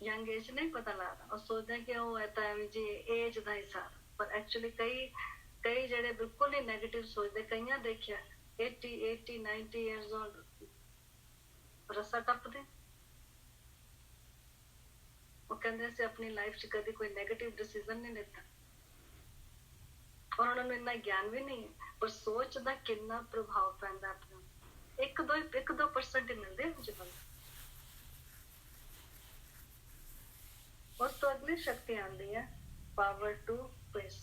ਯੰਗ ਏਜ ਨਹੀਂ ਪਤਾ ਲੱਗਦਾ, ਉਹ ਸੋਚਦੇ ਕਿ ਉਹ ਹੈ ਤਾਂ ਐਵੇਂ ਜੀ ਏਜ ਦਾ ਹਿਸਾਬ, ਪਰ ਐਕਚੁਅਲੀ ਕਈ ਜਿਹੜੇ ਬਿਲਕੁਲ ਹੀ ਨੈਗੇਟਿਵ ਸੋਚਦੇ, ਕਈਆਂ ਦੇਖਿਆ 80, 80, 90 ਇਅਰਸ ਓਲਡ ਰਸਾ ਟੱਪਦੇ। ਉਹ ਕਹਿੰਦੇ ਅਸੀਂ ਆਪਣੀ ਲਾਈਫ 'ਚ ਕਦੀ ਕੋਈ ਨੈਗੇਟਿਵ ਡਿਸੀਜ਼ਨ ਨਹੀਂ ਲਿੱਤਾ, ਔਰ ਉਹਨਾਂ ਨੂੰ ਇੰਨਾ ਗਿਆਨ ਵੀ ਨਹੀਂ ਹੈ, ਪਰ ਸੋਚ ਦਾ ਕਿੰਨਾ ਪ੍ਰਭਾਵ ਪੈਂਦਾ ਆਪਣਾ। 1-2% ਹੀ ਮਿਲਦੇ ਮੁਝੇ ਬੰਦੇ। ਉਸ ਤੋਂ ਅਗਲੀ ਸ਼ਕਤੀ ਆਉਂਦੀ ਹੈ ਪਾਵਰ ਟੂ ਫੇਸ,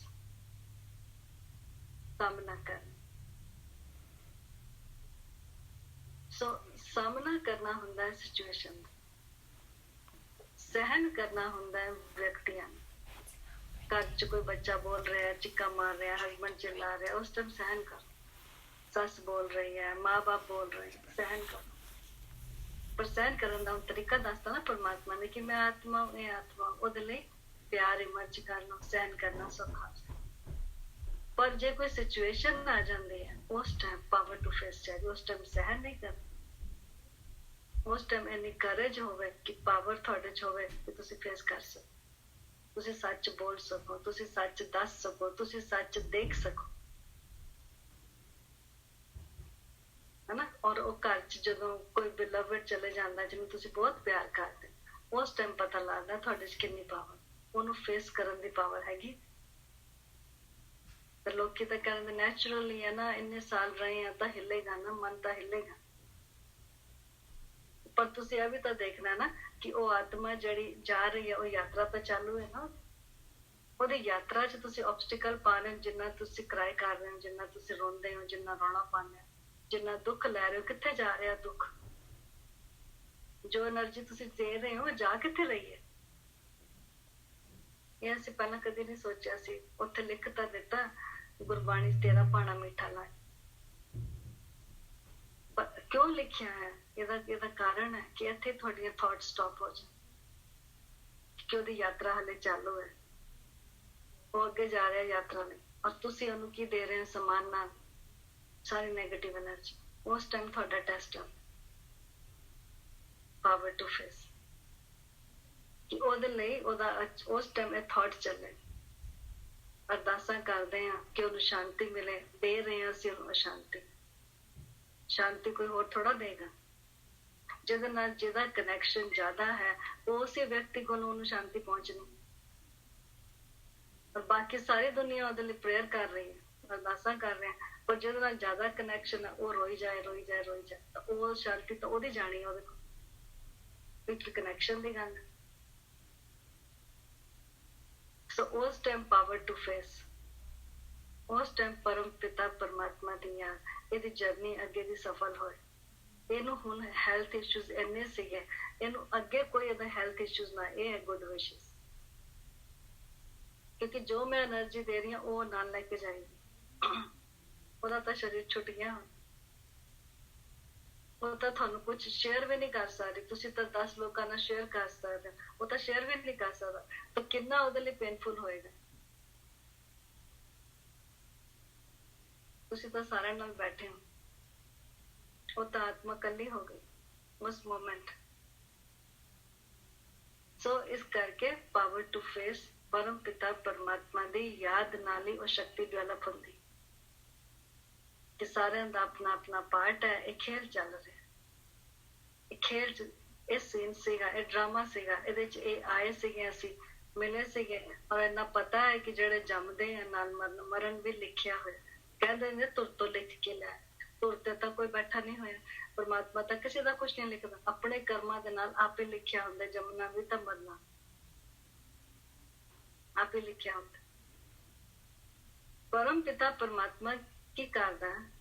ਸਾਹਮਣਾ ਕਰਨਾ। ਸੋ ਸਾਹਮਣਾ ਕਰਨਾ ਹੁੰਦਾ ਹੈ ਸਿਚੁਏਸ਼ਨ ਦਾ, ਸਹਿਨ ਕਰਨਾ ਹੁੰਦਾ ਹੈ ਵਿਅਕਤੀਆਂ ਨੂੰ। ਘਰ 'ਚ ਕੋਈ ਬੱਚਾ ਬੋਲ ਰਿਹਾ, ਚੀਕਾ ਮਾਰ ਰਿਹਾ, ਹਸਬੈਂਡ ਚਿल्ला ਰਿਹਾ, ਉਸ ਟਾਈਮ ਸਹਿਨ ਕਰੋ। ਸੱਸ ਬੋਲ ਰਹੀ ਹੈ, ਮਾਂ-ਬਾਪ ਬੋਲ ਰਹੇ, ਸਹਿਨ ਕਰੋ। ਪਰ ਸਹਿਨ ਕਰਨ ਦਾ ਤਰੀਕਾ ਦੱਸਦਾ ਨਾ ਪਰਮਾਤਮਾ ਨੇ ਕਿ ਮੈਂ ਆਤਮਾ, ਇਹ ਆਤਮਾ, ਉਹਦੇ ਲਈ ਪਿਆਰ ਇਮਰਜ ਕਰ ਲਓ, ਸਹਿਨ ਕਰਨਾ ਸੌਖਾ। ਪਰ ਜੇ ਕੋਈ ਸਿਚੁਏਸ਼ਨ ਆ ਜਾਂਦੀ ਹੈ, ਉਸ ਟਾਈਮ ਪਾਵਰ ਟੂ ਫੇਸ ਚਾਹੀਦੀ, ਉਸ ਟਾਈਮ ਸਹਿਨ ਨਹੀਂ ਕਰਨਾ। ਉਸ ਟਾਈਮ ਇੰਨੀ ਕਰੇਜ ਹੋਵੇ ਕਿ ਪਾਵਰ ਤੁਹਾਡੇ 'ਚ ਹੋਵੇ ਕਿ ਤੁਸੀਂ ਫੇਸ ਕਰ ਸਕੋ, ਤੁਸੀਂ ਸੱਚ ਬੋਲ ਸਕੋ, ਤੁਸੀਂ ਸੱਚ ਦੱਸ ਸਕੋ, ਤੁਸੀਂ ਸੱਚ ਦੇਖ ਸਕੋ, ਹਨਾ। ਔਰ ਉਹ ਘਰ 'ਚ ਜਦੋਂ ਕੋਈ ਬਿਲਵਡ ਚਲੇ ਜਾਂਦਾ ਜਿਹਨੂੰ ਤੁਸੀਂ ਬਹੁਤ ਪਿਆਰ ਕਰਦੇ, ਉਸ ਟਾਈਮ ਪਤਾ ਲੱਗਦਾ ਤੁਹਾਡੇ 'ਚ ਕਿੰਨੀ ਪਾਵਰ, ਉਹਨੂੰ ਫੇਸ ਕਰਨ ਦੀ ਪਾਵਰ ਹੈਗੀ। ਤੇ ਲੋਕੀ ਤਾਂ ਕਹਿੰਦੇ ਨੈਚੁਰਲੀ ਹੈ ਨਾ, ਇੰਨੇ ਸਾਲ ਰਹੇ ਆ ਤਾਂ ਹਿੱਲੇਗਾ ਨਾ, ਮਨ ਤਾਂ ਹਿੱਲੇਗਾ। ਪਰ ਤੁਸੀਂ ਇਹ ਵੀ ਤਾਂ ਦੇਖਣਾ ਨਾ ਕਿ ਉਹ ਆਤਮਾ ਜਿਹੜੀ ਜਾ ਰਹੀ ਹੈ, ਉਹ ਯਾਤਰਾ ਤਾਂ ਚਾਲੂ ਹੈ ਨਾ। ਉਹਦੀ ਯਾਤਰਾ 'ਚ ਤੁਸੀਂ ਆਬਸਟੀਕਲ ਪਾ ਰਹੇ ਹੋ, ਜਿੰਨਾ ਤੁਸੀਂ ਕਿਰਾਏ ਕਰ ਰਹੇ ਹੋ, ਜਿੰਨਾ ਤੁਸੀਂ ਰੋਂਦੇ ਹੋ, ਜਿੰਨਾ ਰੌਣਾ ਪਾਉਂਦੇ ਹੋ, ਜਿੰਨਾ ਦੁੱਖ ਲੈ ਰਹੇ ਹੋ, ਕਿੱਥੇ ਜਾ ਰਿਹਾ ਦੁੱਖ? ਜੋ એનર્ਜੀ ਤੁਸੀਂ ਦੇ ਰਹੇ ਹੋ ਜਾ ਕਿੱਥੇ ਰਹੀ ਹੈ? ਇਹ ਅਸੀਂ ਪਹਿਲਾਂ ਕਦੇ ਨਹੀਂ ਸੋਚਿਆ ਸੀ। ਉੱਥੇ ਲਿਖ ਤਾਂ ਦਿੱਤਾ ਗੁਰਬਾਣੀ ਤੇਰਾ ਭਾਣਾ ਮਿੱਠਾ ਲਾਏ, ਪਰ ਕਿਉਂ ਲਿਖਿਆ ਹੈ? ਇਹਦਾ ਕਾਰਨ ਹੈ ਕਿ ਇੱਥੇ ਤੁਹਾਡੀਆਂ ਥਾਟ ਸਟਾਪ ਹੋ ਜਾਣ, ਕਿ ਉਹਦੀ ਯਾਤਰਾ ਹਲੇ ਚਾਲੂ ਹੈ, ਉਹ ਅੱਗੇ ਜਾ ਰਿਹਾ ਯਾਤਰਾ ਲਈ, ਔਰ ਤੁਸੀਂ ਉਹਨੂੰ ਕੀ ਦੇ ਰਹੇ ਹੋ? ਸਮਾਨ ਨਾਲ ਸਾਰੀ ਨੈਗੇਟਿਵ એનર્ਜੀ। ਉਸ ਟਾਈਮ ਤੁਹਾਡਾ ਟੈਸਟ ਹੈ ਪਾਵਰ ਟੂ ਫੇਸ। ਕਿ ਉਹਦੇ ਲਈ ਉਹਦਾ ਉਸ ਟਾਈਮ ਇਹ ਥਾਟ ਚੱਲੇ। ਅਰਦਾਸਾਂ ਕਰਦੇ ਹਾਂ ਕਿ ਉਹਨੂੰ ਸ਼ਾਂਤੀ ਮਿਲੇ, ਦੇ ਰਹੇ ਹਾਂ ਅਸੀਂ ਉਹਨੂੰ ਅਸ਼ਾਂਤੀ। ਸ਼ਾਂਤੀ ਕੋਈ ਹੋਰ ਥੋੜਾ ਦੇਗਾ। ਜਿਹਦੇ ਨਾਲ ਜਿਹਦਾ ਕਨੈਕਸ਼ਨ ਜ਼ਿਆਦਾ ਹੈ ਉਸੇ ਵਿਅਕਤੀ ਕੋਲ ਉਹਨੂੰ ਸ਼ਾਂਤੀ ਪਹੁੰਚਣੀ। ਔਰ ਬਾਕੀ ਸਾਰੀ ਦੁਨੀਆ ਉਹਦੇ ਲਈ ਪ੍ਰੇਅਰ ਕਰ ਰਹੀ ਹੈ, ਅਰਦਾਸਾਂ ਕਰ ਰਹੇ ਹੈ, ਪਰ ਜਿਹਦੇ ਨਾਲ ਜ਼ਿਆਦਾ ਕਨੈਕਸ਼ਨ ਹੈ ਉਹ ਰੋਈ ਜਾਏ ਰੋਈ ਜਾਏ ਰੋਈ ਜਾਏ, ਤਾਂ ਉਹ ਸ਼ਾਂਤੀ ਤਾਂ ਉਹਦੀ ਜਾਣੀ ਉਹਦੇ ਕੋਲ। ਇੱਕ ਕਨੈਕਸ਼ਨ ਦੀ ਗੱਲ। ਸੋ ਉਸ ਟਾਈਮ ਪਾਵਰ ਟੂ ਫੇਸ, ਉਸ ਟਾਈਮ ਪਰਮ ਪਿਤਾ ਪਰਮਾਤਮਾ ਦੀ ਯਾਦ ਇਹਦੀ ਜਰਨੀ ਅੱਗੇ ਦੀ ਸਫਲ ਹੋਏ। ਇਹਨੂੰ ਹੁਣ ਹੈਲਥ ਇਸ਼ੂਜ਼ ਇੰਨੇ ਸੀਗੇ, ਇਹਨੂੰ ਅੱਗੇ ਕੋਈ ਇਹਦਾ ਹੈਲਥ ਇਸ਼ੂਜ਼ ਨਾ, ਇਹ ਹੈ ਗੁੱਡ ਵਿਸ਼ੇਸ। ਕਿਉਂਕਿ ਜੋ ਮੈਂ એનર્ਜੀ ਦੇ ਰਹੀ ਹਾਂ ਉਹ ਨਾਲ ਲੈ ਕੇ ਜਾਏਗੀ। ਉਹਦਾ ਤਾਂ ਸਰੀਰ ਛੁੱਟ ਗਿਆ, ਉਹ ਤਾਂ ਤੁਹਾਨੂੰ ਕੁਝ ਸ਼ੇਅਰ ਵੀ ਨਹੀਂ ਕਰ ਸਕਦੀ। ਤੁਸੀਂ ਤਾਂ 10 ਲੋਕਾਂ ਨਾਲ ਸ਼ੇਅਰ ਕਰ ਸਕਦੇ ਹੋ, ਉਹ ਤਾਂ ਸ਼ੇਅਰ ਵੀ ਨਹੀਂ ਕਰ ਸਕਦਾ, ਤਾਂ ਕਿੰਨਾ ਉਹਦੇ ਲਈ ਪੇਨਫੁਲ ਹੋਏਗਾ। ਤੁਸੀਂ ਤਾਂ ਸਾਰਿਆਂ ਨਾਲ ਬੈਠੇ ਹੋ, ਉਹ ਤਾਂ ਆਤਮਾ ਕੱਲੀ ਹੋ ਗਈ ਉਸ ਮੋਮੈਂਟ। ਸੋ ਇਸ ਕਰਕੇ ਪਾਵਰ ਟੂ ਫੇਸ, ਪਰਮ ਪਿਤਾ ਪਰਮਾਤਮਾ ਦੀ ਯਾਦ ਨਾਲ ਹੀ ਉਹ ਸ਼ਕਤੀ ਡਿਵੈਲਪ ਹੁੰਦੀ। ਕਿ ਸਾਰਿਆਂ ਦਾ ਆਪਣਾ ਆਪਣਾ ਪਾਰਟ ਹੈ, ਇਹ ਖੇਲ ਚੱਲ ਰਿਹਾ। ਇਹ ਖੇਲ ਇਹ ਸੀਨ ਸੀਗਾ, ਇਹ ਡਰਾਮਾ ਸੀਗਾ, ਇਹਦੇ ਚ ਇਹ ਆਏ ਸੀਗੇ, ਅਸੀਂ ਮਿਲੇ ਸੀਗੇ। ਔਰ ਇੰਨਾ ਪਤਾ ਹੈ ਕਿ ਜਿਹੜੇ ਜੰਮਦੇ ਆ ਨਾਲ ਮਰਨ ਵੀ ਲਿਖਿਆ ਹੋਇਆ। ਕਹਿੰਦੇ ਨੇ ਤੁਰ ਤੋਂ ਲਿਖ ਕੇ ਲੈ, ਤੁਰ ਤੇ ਤਾਂ ਕੋਈ ਬੈਠਾ ਨਹੀਂ ਹੋਇਆ। ਪਰਮਾਤਮਾ ਤਾਂ ਕਿਸੇ ਦਾ ਕੁਛ ਨਹੀਂ ਲਿਖਦਾ, ਆਪਣੇ ਕਰਮਾਂ ਦੇ ਨਾਲ ਆਪੇ ਲਿਖਿਆ ਹੁੰਦਾ। ਜੰਮਣਾ ਵੀ ਤਾਂ ਮਰਨਾ ਆਪੇ ਲਿਖਿਆ ਹੁੰਦਾ। ਪਰਮ ਪਿਤਾ ਪਰਮਾਤਮਾ ਕੀ ਕਰਦਾ?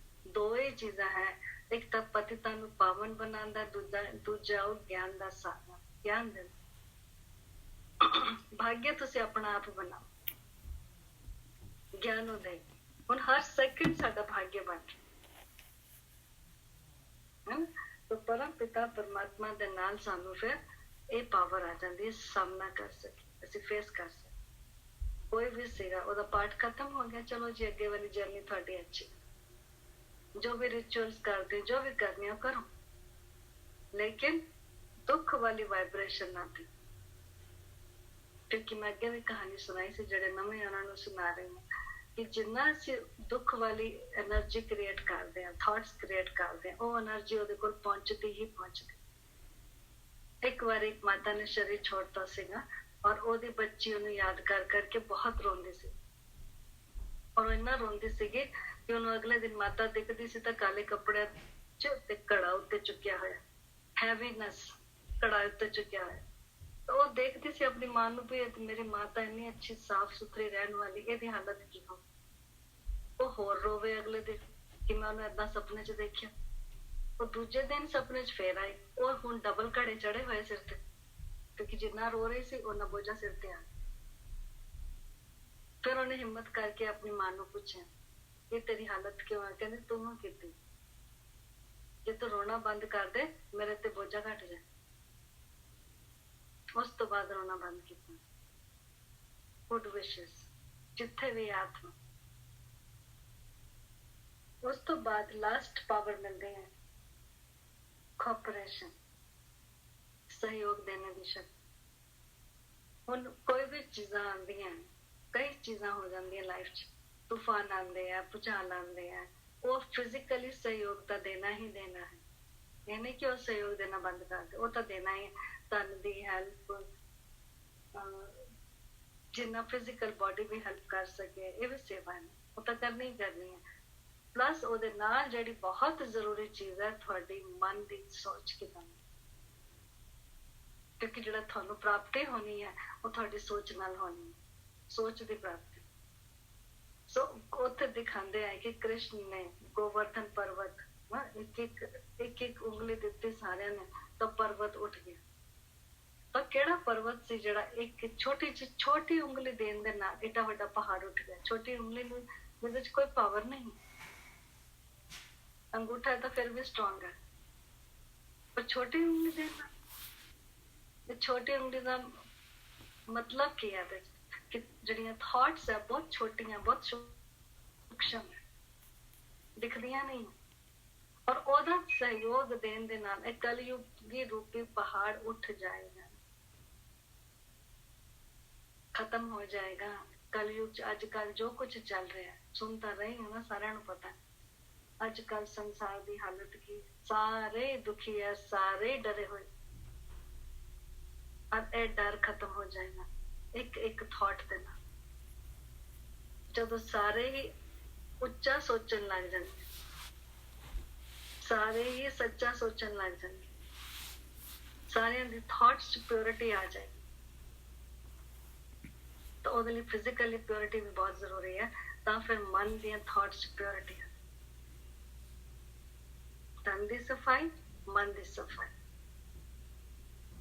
ਦੋ ਹੀ ਚੀਜ਼ਾਂ ਹੈ, ਇੱਕ ਤਾਂ ਪਤਿਤਾਂ ਨੂੰ ਪਾਵਨ ਬਣਾਉਂਦਾ, ਦੂਜਾ ਉਹ ਗਿਆਨ ਦਾ ਸਾਧਨ, ਗਿਆਨ ਦਿੰਦਾ। ਭਾਗਯ ਤੁਸੀਂ ਆਪਣਾ ਆਪ ਬਣਾਓ, ਗਿਆਨ ਉਹ ਦੇ। ਹੁਣ ਹਰ ਸੈਕਿੰਡ ਸਾਡਾ ਭਾਗਯ ਬਣ ਰਿਹਾ। तो परम पिता परमात्मा दे नाल सानू फिर ਇਹ ਪਾਵਰ ਆ ਜਾਂਦੀ ਹੈ, ਸਾਹਮਣਾ ਕਰ ਸਕੇ, ਅਸੀਂ ਫੇਸ ਕਰ ਸਕੇ। ਕੋਈ ਵੀ ਸੀਗਾ ਉਹਦਾ ਪਾਠ ਖਤਮ ਹੋ ਗਿਆ, ਚਲੋ ਜੀ ਅੱਗੇ ਵਾਲੀ ਜਰਨੀ ਤੁਹਾਡੀ ਅੱਛੀ। ਜੋ ਵੀ ਰਿਚੁਅਲਸ ਕਰਦੇ, ਜੋ ਵੀ ਕਰਨੇ ਹੋ ਕਰੋ, ਲੇਕਿਨ ਦੁੱਖ ਵਾਲੀ ਵਾਈਬ੍ਰੇਸ਼ਨ ਨਾ ਦੇ। ਕਿਉਂਕਿ ਮੈਂ ਅੱਗੇ ਵੀ ਕਹਾਣੀ ਸੁਣਾਈ ਸੀ, ਜਿਹੜੇ ਨਵੇਂ ਉਹਨਾਂ ਨੂੰ ਸੁਣਾ ਰਹੀ ਹਾਂ, ਕਿ ਜਿੰਨਾ ਅਸੀਂ ਦੁੱਖ ਵਾਲੀ એનર્ਜੀ ਕ੍ਰੀਏਟ ਕਰਦੇ ਹਾਂ, ਥਾਟਸ ਕ੍ਰੀਏਟ ਕਰਦੇ ਹਾਂ, ਉਹ એનર્ਜੀ ਉਹਦੇ ਕੋਲ ਪਹੁੰਚਦੀ ਹੀ ਪਹੁੰਚਦੀ। ਇੱਕ ਵਾਰ ਇੱਕ ਮਾਤਾ ਨੇ ਸ਼ਰੀਰ ਛੋੜਤਾ ਸੀਗਾ, ਔਰ ਉਹਦੀ ਬੱਚੀ ਉਹਨੂੰ ਯਾਦ ਕਰ ਕਰਕੇ ਬਹੁਤ ਰੋਂਦੀ ਸੀ। ਔਰ ਉਹ ਇੰਨਾ ਰੋਂਦੀ ਸੀਗੀ ਕਿ ਉਹਨੂੰ ਅਗਲੇ ਦਿਨ ਮਾਤਾ ਦਿਖਦੀ ਸੀ ਤਾਂ ਕਾਲੇ ਕੱਪੜਿਆਂ ਚ ਤੇ ਕੜਾ ਉੱਤੇ ਚੁੱਕਿਆ ਹੋਇਆ, ਹੈਵੀਨੈਸ ਕੜਾ ਉੱਤੇ ਚੁੱਕਿਆ ਹੋਇਆ। ਉਹ ਦੇਖਦੀ ਸੀ ਆਪਣੀ ਮਾਂ ਨੂੰ ਵੀ ਮੇਰੀ ਮਾਂ ਤਾਂ ਇੰਨੀ ਅੱਛੀ ਸਾਫ਼ ਸੁਥਰੀ ਰਹਿਣ ਵਾਲੀ, ਇਹਦੀ ਹਾਲਤ ਕੀ ਹੋ। ਉਹ ਹੋਰ ਰੋਵੇ ਅਗਲੇ ਦਿਨ ਕਿ ਮੈਂ ਉਹਨੂੰ ਏਦਾਂ ਸੁਪਨੇ ਚ ਦੇਖਿਆ। ਉਹ ਦੂਜੇ ਦਿਨ ਸੁਪਨੇ ਚ ਫੇਰ ਆਈ, ਉਹ ਹੁਣ ਡਬਲ ਘੜੇ ਚੜੇ ਹੋਏ ਸਿਰ ਤੇ, ਕਿਉਂਕਿ ਜਿੰਨਾ ਰੋ ਰਹੀ ਸੀ ਉਹਨਾਂ ਬੋਝਾ ਸਿਰ ਤੇ ਆ। ਫਿਰ ਉਹਨੇ ਹਿੰਮਤ ਕਰਕੇ ਆਪਣੀ ਮਾਂ ਨੂੰ ਪੁੱਛਿਆ ਇਹ ਤੇਰੀ ਹਾਲਤ ਕਿਉਂ ਹੈ? ਕਹਿੰਦੀ ਤੂੰ ਕੀਤੀ, ਜੇ ਤੂੰ ਰੋਣਾ ਬੰਦ ਕਰ ਦੇ ਮੇਰੇ ਤੇ ਬੋਝਾ ਘਟ ਜਾਏ। ਉਸ ਤੋਂ ਬਾਅਦ ਰੋਣਾ ਬੰਦ ਕੀਤਾ। ਗੁੱਡ ਵਿਸ਼ੇਸ ਜਿੱਥੇ ਵੀ ਆਤਮਾ। ਉਸ ਤੋਂ ਬਾਅਦ ਲਾਸਟ ਪਾਵਰ ਮਿਲਦੀ ਹੈ ਕੋਆਪਰੇਸ਼ਨ, सहयोग देने की शक्ति। ਹੁਣ ਕੋਈ ਵੀ ਚੀਜ਼ਾਂ ਆਉਂਦੀਆਂ, ਕਈ ਚੀਜ਼ਾਂ ਹੋ ਜਾਂਦੀਆਂ ਲਾਈਫ 'ਚ, ਤੂਫਾਨ ਆਉਂਦੇ ਆ, ਭੁਚਾਲ ਆਉਂਦੇ ਆ, ਉਹ ਫਿਜ਼ੀਕਲੀ ਸਹਿਯੋਗ ਤਾਂ ਦੇਣਾ ਹੀ ਦੇਣਾ ਹੈ। ਇਹ ਨਹੀਂ ਕਿ ਉਹ ਸਹਿਯੋਗ ਦੇਣਾ ਬੰਦ ਕਰ ਦੇ, ਉਹ ਤਾਂ ਦੇਣਾ ਹੀ ਹੈ। ਤਨ ਦੀ ਹੈਲਪ, ਜਿੰਨਾ ਫਿਜ਼ੀਕਲ ਬਾਡੀ ਵੀ ਹੈਲਪ ਕਰ ਸਕੇ, ਇਹ ਵੀ ਸੇਵਾ ਹੈ, ਉਹ ਤਾਂ ਕਰਨੀ ਹੀ ਕਰਨੀ ਹੈ। ਪਲੱਸ ਉਹਦੇ ਨਾਲ ਜਿਹੜੀ ਬਹੁਤ ਜ਼ਰੂਰੀ ਚੀਜ਼ ਹੈ ਤੁਹਾਡੀ ਮਨ ਦੀ ਸੋਚ ਕਿਦਾਂ, ਕਿਉਂਕਿ ਜਿਹੜਾ ਤੁਹਾਨੂੰ ਪ੍ਰਾਪਤੀ ਹੋਣੀ ਹੈ ਉਹ ਤੁਹਾਡੀ ਸੋਚ ਨਾਲ ਹੋਣੀ ਹੈ, ਸੋਚ ਦੀ ਪ੍ਰਾਪਤੀ। ਸੋ ਉੱਥੇ ਦਿਖਾਉਂਦੇ ਆ ਕਿ ਕ੍ਰਿਸ਼ਨ ਨੇ ਗੋਵਰਧਨ ਪਰਵਤ ਇੱਕ ਇੱਕ ਉਂਗਲੀ ਦਿੱਤੀ ਸਾਰਿਆਂ ਨੇ, ਤਾਂ ਪਰਵਤ ਉੱਠ ਗਿਆ। ਤਾਂ ਕਿਹੜਾ ਪਰਵਤ ਸੀ ਜਿਹੜਾ ਇੱਕ ਛੋਟੀ ਉਂਗਲੀ ਦੇਣ ਦੇ ਨਾਲ ਏਡਾ ਵੱਡਾ ਪਹਾੜ ਉੱਠ ਗਿਆ? ਛੋਟੀ ਉਂਗਲੀ ਨੂੰ ਜਿਹਦੇ ਚ ਕੋਈ ਪਾਵਰ ਨਹੀਂ, ਅੰਗੂਠਾ ਤਾਂ ਫਿਰ ਵੀ ਸਟਰੋਂਗ ਹੈ, ਪਰ ਛੋਟੀ ਉਂਗਲੀ ਦੇਣ ਨਾਲ, ਛੋਟੀ ਉਂਗਲੀ ਦਾ ਮਤਲਬ ਕੀ ਹੈ? ਕਿ ਜਿਹੜੀਆਂ ਥਾਟਸ ਹੈ ਬਹੁਤ ਛੋਟੀਆਂ, ਬਹੁਤ ਸੂਖਮ ਦਿਖਦੀਆਂ ਨਹੀਂ, ਔਰ ਉਹਦਾ ਸਹਿਯੋਗ ਦੇਣ ਦੇ ਨਾਲ ਇਹ ਕਲਯੁਗੀ ਰੂਪੀ ਪਹਾੜ ਉੱਠ ਜਾਏਗਾ। खत्म हो जाएगा। कलयुग अजकल जो कुछ चल रहा है, सुन तो रही हो ना, सारा पता अजकल संसार की हालत की, सारे दुखी है, सारे डरे हुए। और ये डर खत्म हो जाएगा एक एक थॉट दे नाल। जदों सारे ही उच्चा सोचन लग जाएंगे, सारे ही सच्चा सोचन लग जाएंगे, सारे दी थॉट्स प्योरिटी आ जाएगी। तो ਉਹਦੇ ਲਈ फिजिकली प्योरिटी भी बहुत जरूरी है। ਤਾਂ फिर मन ਦੀਆਂ थॉट्स प्योरिटी है, तन ਦੀ सफाई, मन ਦੀ सफाई।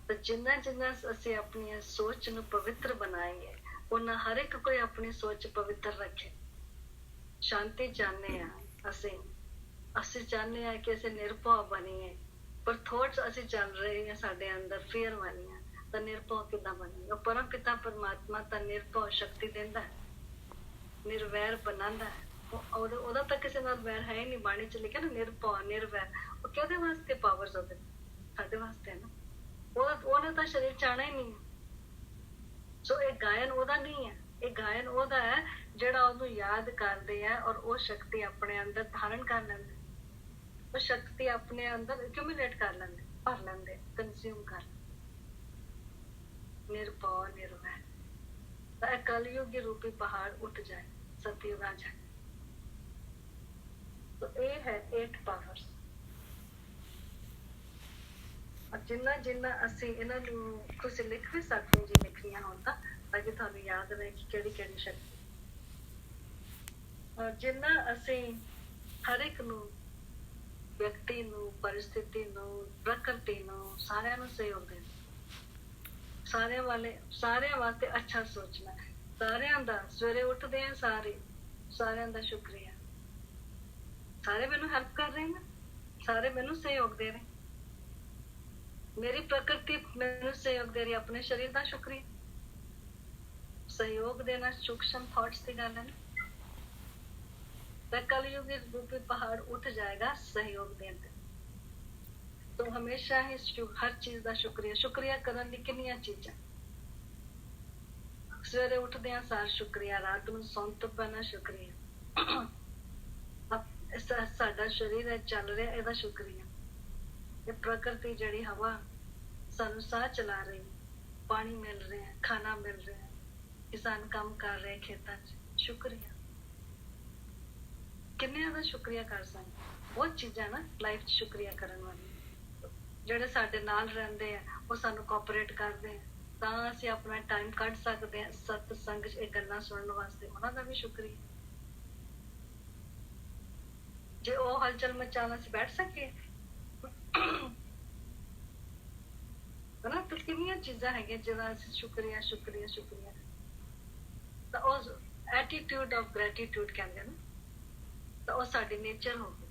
तो जिन्ना जिन्ना ਅਸੀਂ ਆਪਣੀ सोच ਨੂੰ पवित्र बनाएंगे, ਉਹਨਾਂ हर एक कोई अपनी सोच पवित्र रखे। शांति चाहते हैं ਅਸੀਂ ਚਾਹੁੰਦੇ ਹਾਂ कि ਅਸੀਂ ਨਿਰਭਉ ਬਣੀਏ, पर थॉट्स ਅਸੀਂ ਚੱਲ ਰਹੇ हैं ਸਾਡੇ ਅੰਦਰ ਫੀਅਰ ਵਾਲੀਆਂ। ਤਾਂ ਨਿਰਭਉ ਕਿੱਦਾਂ ਬਣੇਗਾ? ਪਰਮ ਪਿਤਾ ਪਰਮਾਤਮਾ ਤਾਂ ਨਿਰਭਉ ਸ਼ਕਤੀ ਦਿੰਦਾ ਹੈ, ਨਿਰਵੈਰ ਬਣਾਉਂਦਾ ਹੈ। ਉਹਦਾ ਤਾਂ ਕਿਸੇ ਨਾਲ ਵੈਰ ਹੈ ਹੀ ਨਹੀਂ। ਬਾਣੀ ਚ ਲਿਖਿਆ ਨਾ ਨਿਰਭਉ ਨਿਰਵੈਰ। ਉਹ ਕਿਹਦੇ ਵਾਸਤੇ ਪਾਵਰਸ ਉਹਦੇ? ਸਾਡੇ ਵਾਸਤੇ ਨਾ। ਉਹਨੇ ਤਾਂ ਸ਼ਰੀਰ ਚਾਹਣਾ ਹੀ ਨਹੀਂ। ਸੋ ਇਹ ਗਾਇਨ ਉਹਦਾ ਨਹੀਂ ਹੈ, ਇਹ ਗਾਇਨ ਉਹਦਾ ਹੈ ਜਿਹੜਾ ਉਹਨੂੰ ਯਾਦ ਕਰਦੇ ਆ ਔਰ ਉਹ ਸ਼ਕਤੀ ਆਪਣੇ ਅੰਦਰ ਧਾਰਨ ਕਰ ਲੈਂਦੇ, ਉਹ ਸ਼ਕਤੀ ਆਪਣੇ ਅੰਦਰ ਐਕਿਊਮੂਲੇਟ ਕਰ ਲੈਂਦੇ, ਭਰ ਲੈਂਦੇ, ਕੰਜ਼ਿਊਮ ਕਰ ਲੈਂਦੇ। ਨਿਰਭਉ ਨਿਰਵੈਰ। ਤਾਂ ਕਲਯੁਗੀ रूपी पहाड़ उठ जाए, सतयुग आ जाए। तो ये है 8 पावर्स। और जिन्ना जिन्ना असी इन्हां नूं तुसीं लिख भी सकते हो जी, लिखनियां होण ताकि तुहानूं याद रहे कि किहड़ी किहड़ी शक्ति। और जिन्ना असी हर एक नूं, व्यक्ति नूं, परिस्थिति नूं, प्रकृति नूं, सारिਆਂ ਨੂੰ सहयोग देना, सारिਆਂ वास्ते अच्छा सोचना। सारिਆਂ ਦਾ सवेरे उठदे हैं सारिਆਂ ਦਾ शुक्रिया। सारे मैनू हेल्प कर रहे हैं, सारे मैनू सहयोग दे रहे। मेरी प्रकृति मैनू सहयोग दे रही, अपने शरीर का शुक्रिया। सहयोग देना सूक्ष्म थॉट्स की गल है ना। तो कलयुगी रूपी पहाड़ उठ जाएगा सहयोग देने। तो हमेशा ही हर चीज का शुक्रिया करने की कितनी चीजा। सवेरे उठदे सार शुक्रिया, रात में सौन तो पहला शुक्रिया, साडा शरीर है चल रहा है शुक्रिया। ये प्रकृति जड़ी हवा सानू साह चला रही, पानी मिल रहा है, खाना मिल रहा है, किसान काम कर रहे हैं खेतों च, शुक्रिया। किन्ने दा शुक्रिया कर सकते? बहुत चीज़ां ना लाइफ च शुक्रिया करने वाली। ਜਿਹੜੇ ਸਾਡੇ ਨਾਲ ਰਹਿੰਦੇ ਆ ਉਹ ਸਾਨੂੰ ਕੋਆਪਰੇਟ ਕਰਦੇ ਆ, ਤਾਂ ਅਸੀਂ ਆਪਣਾ ਟਾਈਮ ਕੱਢ ਸਕਦੇ ਆ ਸਤਸੰਗ 'ਚ ਇਹ ਗੱਲਾਂ ਸੁਣਨ ਵਾਸਤੇ, ਉਹਨਾਂ ਦਾ ਵੀ ਸ਼ੁਕਰੀਆ। ਜੇ ਉਹ ਹਲਚਲ ਮਚਾਉਣ ਅਸੀਂ ਬੈਠ ਸਕੀਏ ਹਨਾ, ਤਾਂ ਕਿੰਨੀਆਂ ਚੀਜ਼ਾਂ ਹੈਗੀਆਂ ਜਿਹਦਾ ਅਸੀਂ ਸ਼ੁਕਰੀਆ ਸ਼ੁਕਰੀਆ ਸ਼ੁਕਰੀਆ। ਤਾਂ ਉਹ ਐਟੀਟਿਊਡ ਆਫ ਗ੍ਰੈਟੀਟਿਊਡ ਕਹਿੰਦੇ ਨਾ, ਤਾਂ ਉਹ ਸਾਡੀ ਨੇਚਰ ਹੋ ਗਈ।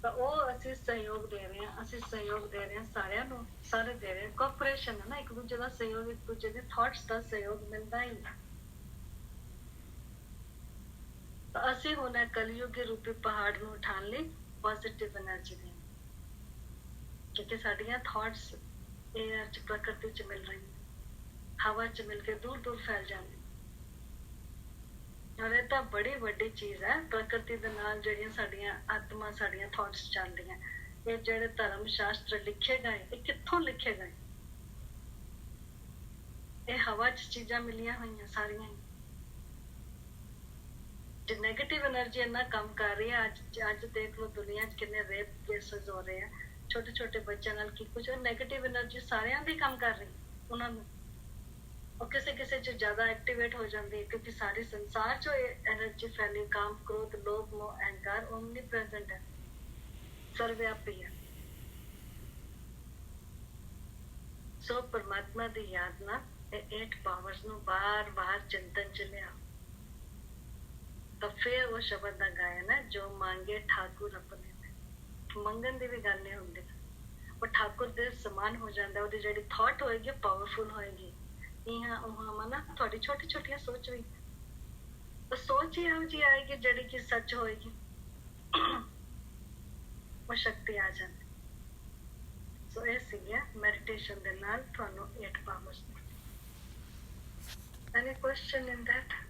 ਤਾਂ ਉਹ ਅਸੀਂ ਸਹਿਯੋਗ ਦੇ ਰਹੇ ਹਾਂ, ਅਸੀਂ ਸਹਿਯੋਗ ਦੇ ਰਹੇ ਹਾਂ ਸਾਰਿਆਂ ਨੂੰ, ਸਾਰੇ ਦੇ ਰਹੇ। ਕੋਆਪਰੇਸ਼ਨ ਹੈ ਨਾ, ਇੱਕ ਦੂਜੇ ਦਾ ਸਹਿਯੋਗ, ਇੱਕ ਦੂਜੇ ਦੇ ਥਾਟਸ ਦਾ ਸਹਿਯੋਗ ਮਿਲਦਾ ਹੀ। ਤਾਂ ਅਸੀਂ ਹੁਣ ਕਲਯੁਗੀ ਰੂਪੀ ਪਹਾੜ ਨੂੰ ਉਠਾਉਣ ਲਈ ਪੋਜ਼ਿਟਿਵ એનર્ਜੀ ਦੇਣੀ, ਕਿਉਂਕਿ ਸਾਡੀਆਂ ਥਾਟਸ 에ਅਰ 'ਚ, ਪ੍ਰਕਿਰਤੀ 'ਚ ਮਿਲ ਰਹੀਆਂ, ਹਵਾ 'ਚ ਮਿਲ ਕੇ ਦੂਰ ਦੂਰ ਫੈਲ ਜਾਂਦੀਆਂ। ਔਰ ਇਹ ਤਾਂ ਬੜੀ ਵੱਡੀ ਚੀਜ਼ ਹੈ, ਪ੍ਰਕਿਰਤੀ ਦੇ ਨਾਲ ਜਿਹੜੀਆਂ ਸਾਡੀਆਂ ਆਤਮਾ, ਸਾਡੀਆਂ ਥਾਟਸ ਚੱਲਦੀਆਂ। ਇਹ ਜਿਹੜੇ ਧਰਮ ਸ਼ਾਸਤਰ ਲਿਖੇ ਗਏ, ਇਹ ਕਿੱਥੋਂ ਲਿਖੇ ਗਏ? ਇਹ ਹਵਾ 'ਚ ਚੀਜ਼ਾਂ ਮਿਲੀਆਂ ਹੋਈਆਂ ਸਾਰੀਆਂ ਹੀ। ਜੇ ਨੈਗੇਟਿਵ એનર્ਜੀ ਇੰਨਾ ਕੰਮ ਕਰ ਰਹੀ ਹੈ, ਅੱਜ ਦੇਖ ਲਓ ਦੁਨੀਆ 'ਚ ਕਿੰਨੇ ਰੇਪ ਕੇਸਿਸ ਹੋ ਰਹੇ ਆ, ਛੋਟੇ ਛੋਟੇ ਬੱਚਿਆਂ ਨਾਲ ਕੀ ਕੁਝ। ਨੈਗੇਟਿਵ એનર્ਜੀ ਸਾਰਿਆਂ ਦੀ ਕੰਮ ਕਰ ਰਹੀ ਉਹਨਾਂ ਨੂੰ। ਉਹ ਕਿਸੇ ਕਿਸੇ 'ਚ ਜ਼ਿਆਦਾ ਐਕਟੀਵੇਟ ਹੋ ਜਾਂਦੀ ਹੈ, ਕਿਉਂਕਿ ਸਾਰੇ ਸੰਸਾਰ 'ਚ એનર્ਜੀ ਫੈਲੀ। ਕਾਮ, ਕ੍ਰੋਧ, ਲੋਭ, ਮੋਹ, ਅਹੰਕਾਰ ਓਮਨੀ ਪ੍ਰੈਜ਼ੈਂਟ ਹੈ, ਸਰਵਵਿਆਪੀ ਹੈ। ਸੋ ਪਰਮਾਤਮਾ ਦੀ ਯਾਦ ਨਾਲ ਇਹ 8 ਪਾਵਰਸ ਨੂੰ ਬਾਰ ਬਾਰ ਚਿੰਤਨ 'ਚ ਲਿਆ। ਤਾਂ ਫਿਰ ਉਹ ਸ਼ਬਦ ਦਾ ਗਾਇਨ ਹੈ, ਜੋ ਮੰਗੇ ਠਾਕੁਰ ਆਪਣੇ। ਮੰਗਣ ਦੀ ਵੀ ਗੱਲ ਨਹੀਂ ਹੁੰਦੀ, ਉਹ ਠਾਕੁਰ ਦੇ ਸਮਾਨ ਹੋ ਜਾਂਦਾ। ਉਹਦੀ ਜਿਹੜੀ ਥਾਟ ਹੋਏਗੀ ਪਾਵਰਫੁਲ ਹੋਏਗੀ। ਮਨਾ ਤੁਹਾਡੀ ਛੋਟੀ ਛੋਟੀਆਂ ਸੋਚ ਵੀ, ਸੋਚ ਹੀ ਇਹੋ ਜਿਹੀ ਆਏਗੀ ਜਿਹੜੀ ਕਿ ਸੱਚ ਹੋਏਗੀ, ਉਹ ਸ਼ਕਤੀ ਆ ਜਾਂਦੀ। ਸੋ ਇਹ ਸੀਗਾ ਮੈਡੀਟੇਸ਼ਨ ਦੇ ਨਾਲ ਤੁਹਾਨੂੰ 8 powers. Any question in that?